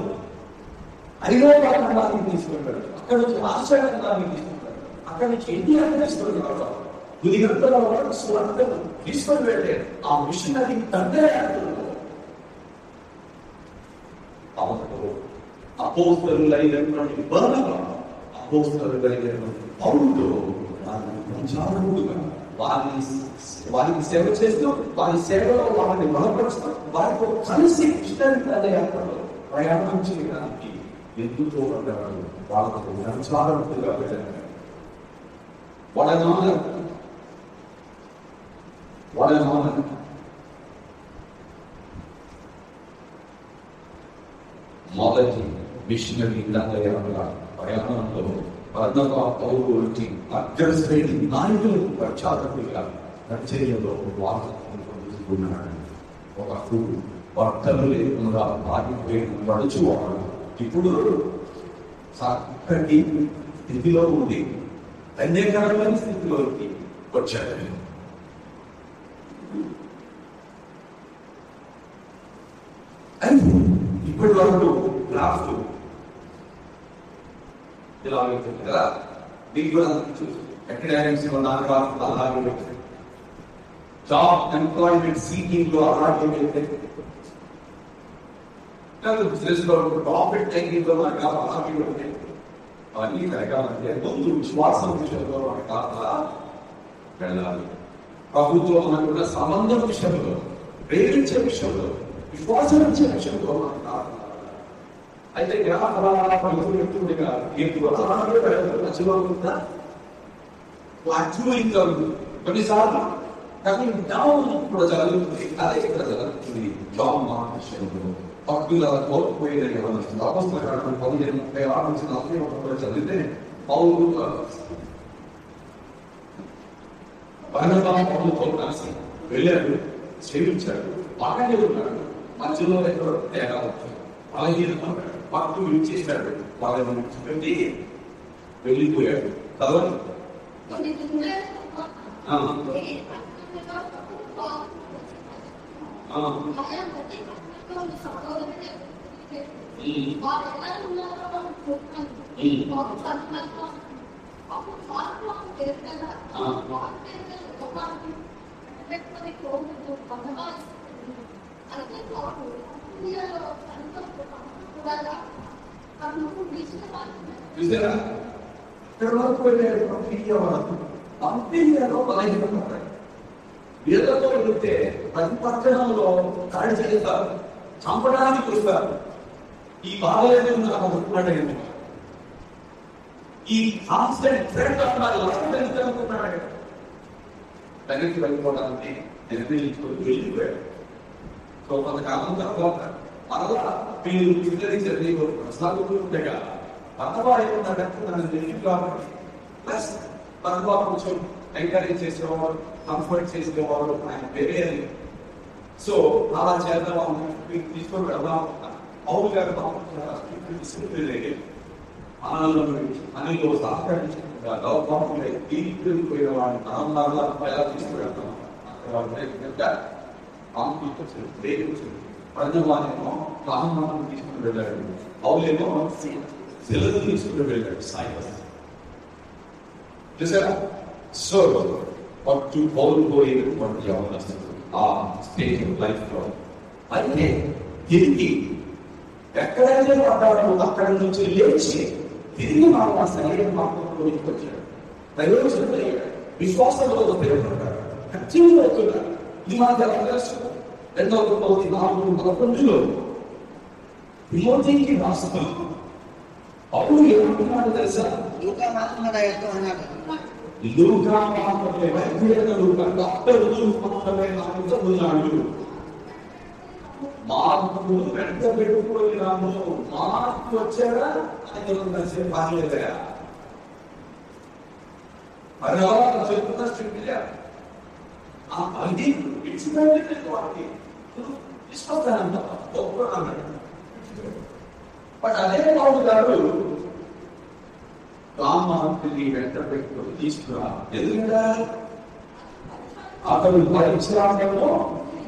ఐరోపాఖండాన్ని తీసుకుంటారు, అక్కడ నుంచి ఆశ్చర్యఖండాన్ని తీసుకుంటారు, అక్కడ నుంచి ఇండియాని తీసుకుంటారు. గుదిగంతల వారు అందరూ తీసుకొని వెళ్ళారు. ఆ మిషనరీ తండ్రి అపోస్తలులైనటువంటి బర్నబా, అపోస్తలులైనటువంటి పౌలు వారిని సేవ చేస్తూ, వారి సేవలో వారిని బలపరుస్తూ, వారితో కలిసి మిషనరీ యాత్రలో ప్రయాణం చేయడానికి ఎందుకు వాళ్ళకు సంచారముగా వెళ్ళారు. మొదటి మిషనరీ ప్రయాణంలో బర్నబా, పౌలు వంటి అగ్రశ్రేణి నాయకులు ప్రచారకులుగా పరిచర్యలో వాడుకున్నాడు. ఒక భర్తలు లేకుండా పడుచువాడు ఇప్పుడు చక్కటి స్థితిలో ఉంది, ధన్యకరమైన స్థితిలోకి వచ్చాడు. ఇప్పుడు వాళ్ళు డ్రాఫ్ట్ ఇలా అవుతుంది కదా, మీకు కూడా అకాడమిక్స్ అలాగే జాబ్ ఎంప్లాయ్మెంట్ సీకింగ్ లో అలాగే బిజినెస్ లో ప్రాఫిట్ టేకింగ్ లో అలాగే అవన్నీ జరగాలంటే ముందు విశ్వాసం విషయంలో వెళ్ళాలి. ప్రభుత్వం అనుకున్న సంబంధం విషయంలో, ప్రేమించే విషయంలో, విశ్వాసం ఇచ్చే విషయంలో అయితే కొన్నిసార్లు కానీ డౌన్ కూడా జరుగుతుంది. అదే ఇక్కడ జరుగుతుంది. జాబ్ విషయంలో పట్టుదల కోల్పోయేది అపోస్తలుల కార్యములు 15:36 చదివితే పౌలు బర్నబా పౌలుతో కలిసి వెళ్ళాడు, సేవించాడు, బాగానే ఉన్నాడు. మధ్యలో ఎక్కడో తేడా వచ్చింది, బలహీనపడ్డాడు, పట్టు ఇచ్చేసాడు, వాళ్ళని పెట్టి వెళ్ళిపోయాడు. తర్వాత వీళ్ళతో వెళితే ప్రతి పట్టణంలో దాడి చేస్తారు, చంపడానికి వస్తారు. ఈ బాధలేదు నాకు అనుకున్నాడు, ఈ కాన్స్టెంట్ థ్రెట్ అనుకున్నాడు. వెనక్కి వెళ్ళిపోవడానికి నిర్ణయించుకొని వెళ్ళిపోయాడు. సో కొంతకాలం తర్వాత మరలా వీళ్ళు విస్తరించే కొనసాగుతుండగా బర్నబా ఏమన్నాడంటే నన్ను తెలియదు కాబట్టి ప్లస్ బర్నబా కొంచెం ఎంకరేజ్ చేసేవాడు, కంఫర్ట్ చేసేవాడు, ఆయన వేరే. సో అలా చేద్దాం తీసుకొని వెళ్దాం. పౌలు గారు తీసుకుని ఆనందం అనేక సహకరించకుండా లోకంలో తీరిపోయిన వాడిని ఆనందాలు ఎలా తీసుకువెళ్తాం ప్రజవానేమో ఆనందాన్ని తీసుకుని వెళ్ళాడు, అవులేమో శిలను తీసుకుని వెళ్ళాడు సాయి. చూసారా? సో పట్టు కోల్పోయినటువంటి యవనస్తుడు ఆ స్టేజ్ ఆఫ్ లైఫ్ లో అయితే తిరిగి ఎక్కడైతే పడ్డాడో అక్కడి నుంచి లేచి తిరిగి మనం ఆ శరీరం మార్గంలోకి వచ్చాడు. ప్రయోజనమయ్యాడు, విశ్వాసంలో ఉపయోగపడ్డాడు, ఖచ్చితంగా అవుతున్నాడు. ఇది మనకు ఎలా తెలుసు? 2:4 తిమోతికి రాస్తాం. అప్పుడు ఏమంటున్నాడు తెలుసా? లూకా మాత్రమే అన్నాడు. లూకా మాత్రమే ఉన్నాడు. మార్పు వెంట పెట్టుకోలేము. మార్పు వచ్చాడా అని బాగా చెప్తున్నా. అది ఇష్టపడాలంట బట్ అదే బాబు గారు రామాంతిని వెంట పెట్టుకుని తీసుకురా. ఎందుకంటే అతను పరిచయంలో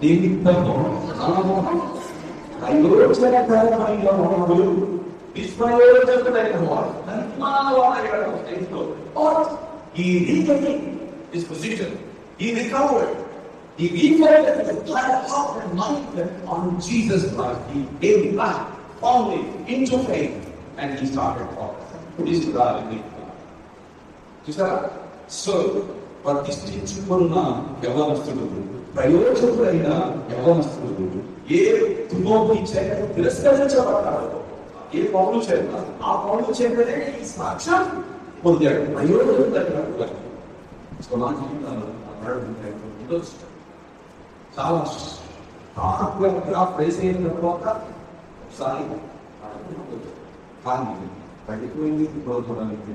నిమిత్తము నిష్ప్రయోజకుడైన వాడు he regained his position. He recovered. He reflected his entire heart and mind on Jesus Christ. He gave back only into faith and he started talking. This is God in me. చూసారా? So ప్రతిష్ఠించుకున్న యవనస్తుడు, ప్రయోజకుడైన యవనస్తుడు ఏ Timothy చేత తిరస్కరించబడ్డాడు, ఏ పౌలు చేత, ఆ పౌలు చేతనే ఈ సాక్ష్యం పొందాడు. ప్రయోజనం దగ్గర సో నా జీవితంలో చాలా తాత్వికంగా ప్రేస్ అయిన తర్వాత ఒకసారి కానీ పడిపోయింది చూడడానికి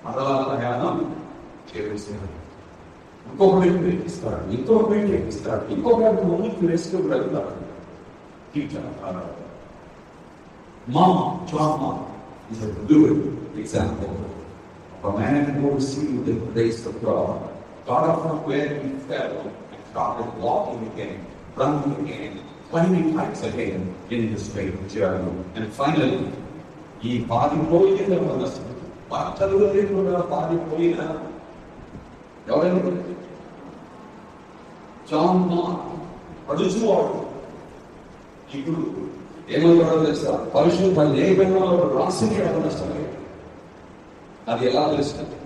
ప్రయాణం చేసేసారు. ఇంకొక వ్యక్తి ఎక్కిస్తాడు, ఇంకొక వ్యక్తి ఎక్కిస్తాడు, ఇంకొక ముందుకు వేసుకు వెళ్తాడు. Mama, trauma is a good example of a man who received the grace of God, got up from where he fell and started walking again, running again, climbing heights again in his faith journey. And finally, he పారిపోయిన మనసు పాటలు లేకుండా పారిపోయిన ఎవరైనా John mark అడుగువాడు ఇప్పుడు ఏమన్నా తెలుసా? పరిశుద్ధ లేఖనంలో రాసిన యవనస్తుడు. అది ఎలా తెలుస్తుంది?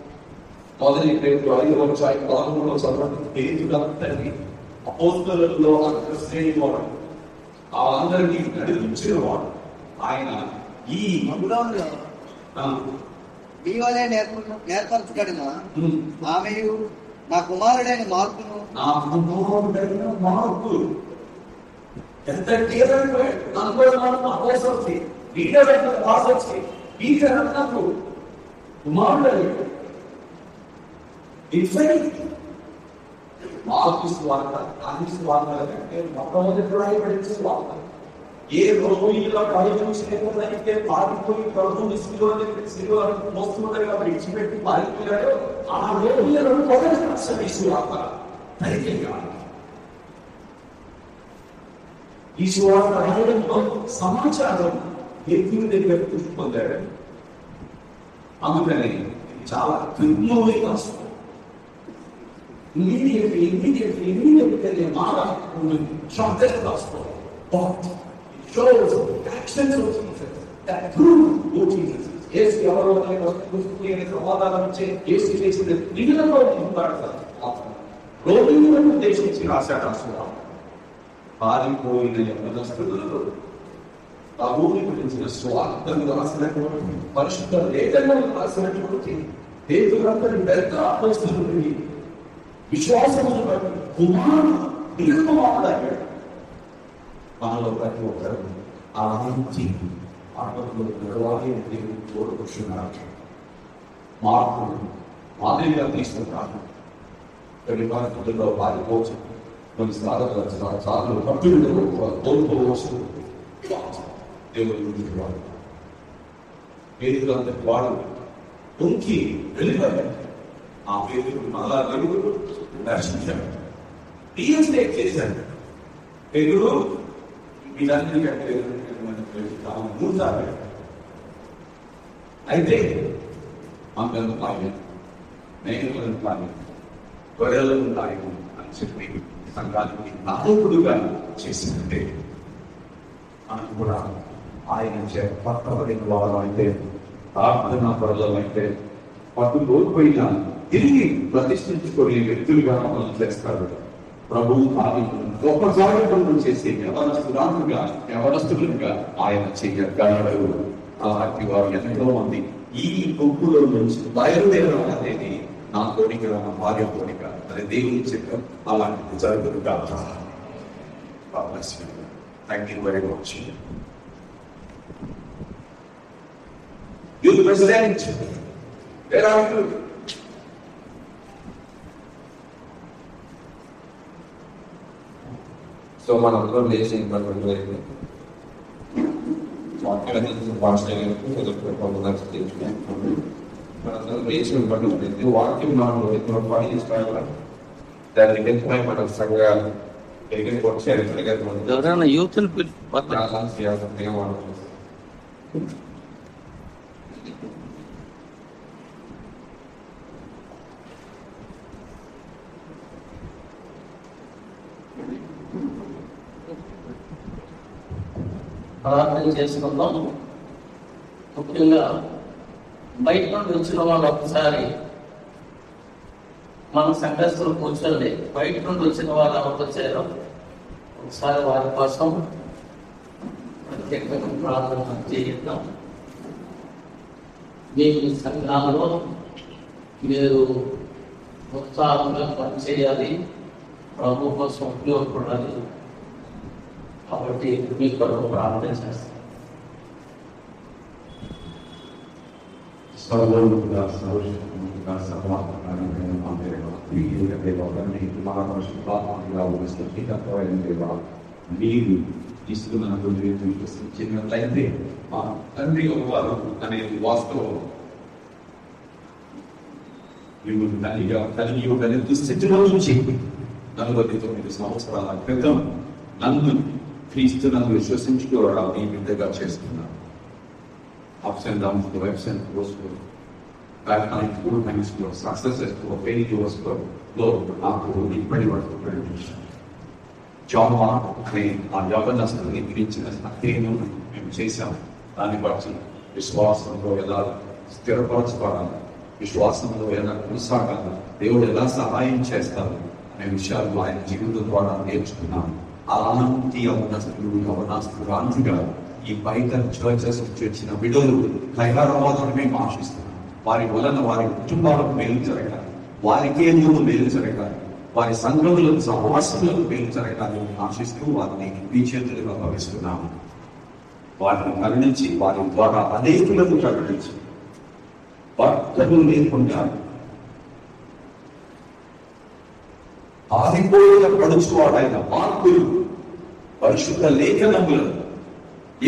మొదటి పేరు 5:13 చదవండి. పేతులందరినీ అపోస్తలులలో శ్రేణివాడు, ఆ అందరినీ నడిపించిన వాడు ఆయన. ఈ మీ వలే నేర్పరచబడిన ఆమెయు నా కుమారుడైన మార్పును, నా కుమారుడైన మార్పు ఎంత క్లియర్ అపోసల్సి వాసల్సి ఈ నాకు కుమారుడు మార్పు స్వార్థ అన్ని స్వార్థాలంటే మొట్టమొదటి రాయబడిన స్వార్థ. ఏ రోజుల్లో ప్రయోజనైతే పారిపోయి ప్రభుత్వం శిలువ మోస్తుండగా విడిచిపెట్టి పారిపోయాడో ఆ రోజులను మొదటి స్వార్థ ధైర్యంగా ఈ స్వార్థ రాయడంలో సమాచారం వ్యక్తుల దగ్గర పొందాడు. అందుకని చాలా క్రిమినల్గా immediately Mara will shut this gospel. But it shows actions of Jesus that prove who Jesus is. Yes, you are like a yes, it is the leader of the part. Rolling ఉద్దేశించి రాశాడు అసలు పారిపోయిన యవనస్తుడు ఆ ఊరి గురించిన స్వార్థం రాసినటువంటి పరిశుద్ధ లేఖనాలు రాసినటువంటి పేతులందరి పెద్ద అపోస్తలుడిని విశ్వాసమును బట్టి కుమారుడు నిర్మమాడాడు. మనలో ప్రతి ఒక్కరు అలాంటి ఆటలో నడవాలి దేవుడు తోడుకొచ్చున్నాడు. మార్పు మాదిరిగా తీసుకుంటాను. కొన్ని పరిస్థితుల్లో పారిపోవచ్చు, కొన్ని సార్లు పట్టుదల కోల్పోవచ్చు. దేవుడు గురించి వాడు పేరులో అందరికి వాడు పొంకి వెళ్ళిపోయాడు. ఆ పేరు మళ్ళా నలుగురు దర్శించాడు. రీఎస్టేట్ చేశాడు. పేరు వీళ్ళందరికీ మూడు సార్లు. అయితే మంగళం పాయం, మేకలను పాయం, గొర్రెలను పాయం అని చెప్పి సంఘానికి నాయకుడుగా చేసినట్టే మనకు కూడా ఆయన పట్టబడిన వారు అయితే, ప్రార్థనా పరులు అయితే, పట్టు కోల్పోయిన తిరిగి ప్రతిష్ఠించుకునే వ్యక్తులుగా మనం చేస్తారు. ప్రభువు గొప్ప కార్యక్రమం చేసి యవనస్తులుగా ఆయన చేయగలడు. అలాంటి వారు ఎంతో మంది ఈ గుంపులో నుంచి బయలుదేరడం అనేది నా కోరిక, నా భార్య కోరిక. అది దేవుని చిత్రం. అలాంటిది జరుగుతుంది కాదు. Thank you very much. Youth President, where are you? So మనందరం లేచి ఇవ్వడం అయితే మనందరం లేచి ఇవ్వడం అయితే వాక్యం దాన్ని నిజమై మన సంఘాలు ఎవరైనా యూత్ ప్రార్థన చేసుకుందాం. ముఖ్యంగా బయట నుండి వచ్చిన వాళ్ళు ఒకసారి మన సంఘస్థులు కూర్చోండి. బయట నుండి వచ్చిన వాళ్ళు ఎవరికి వచ్చారో ఒకసారి వారి కోసం ప్రత్యేకంగా ప్రార్థన చేద్దాం. మీ సంఘాలలో మీరు ఉత్సాహంగా పనిచేయాలి, ప్రభు కోసం ఉపయోగపడాలి. కాబట్టి మీ కొరకు ప్రార్థన చేస్తాం. సర్వోన్నతుడా, సర్వశక్తిమంతుడా, సర్వాత్మకారణమైన మా దేవా, ప్రియుల దేవా, తండ్రి, మా పరిశుద్ధాత్మగా స్థితమైన దేవా, మీరు ఇస్తున్నటువంటి విశ్వసించినట్లయితే మా తండ్రి వారు అనేది వాస్తవం. తల్లిగా తల్లి యొక్క స్థితిలో నుంచి 49 సంవత్సరాల క్రితం నన్ను క్రీస్తునందు విశ్వసించుకోవడం నీ బిడ్డగా చేస్తున్నాను. Ups and downs, the ups and downs, bad times, good times, successes, failures, Lord, నాకు ఇప్పటి వరకు జాబ్ అనే ఆ యవనస్తుని గురించిన సత్యను మేము చేశాము. దాన్ని బట్టి విశ్వాసంలో ఎలా స్థిరపరచబడాలి, విశ్వాసంలో ఎలా కొనసాగాలి, దేవుడు ఎలా సహాయం చేస్తారు అనే విషయాలు ఆయన జీవితం ద్వారా నేర్చుకున్నాను. అలాంటి యవనస్తురాంతిగా ఈ బయట చర్చెస్ వచ్చిన విడుదలు తయారవ్వాలని మేము ఆశిస్తున్నాం. వారి వలన వారి కుటుంబాలకు మేలు జరగాలి, వారికి ఎందుకు మేలు జరగాలి, వారి సంఘములకు సహవాసములకు మేలు జరగాలి ఆశిస్తూ వారిని మీ చేతులుగా భావిస్తున్నాము. వారిని కరుణించి వారి ద్వారా అనేకులకు ప్రకటించి భక్తులు లేకుండా ఆదిపోయిన పడుచువాడైన మార్పులు పరిశుద్ధ లేఖనములను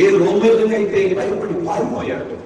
ఏ రోగులకైతే భయపడి పారిపోయాడు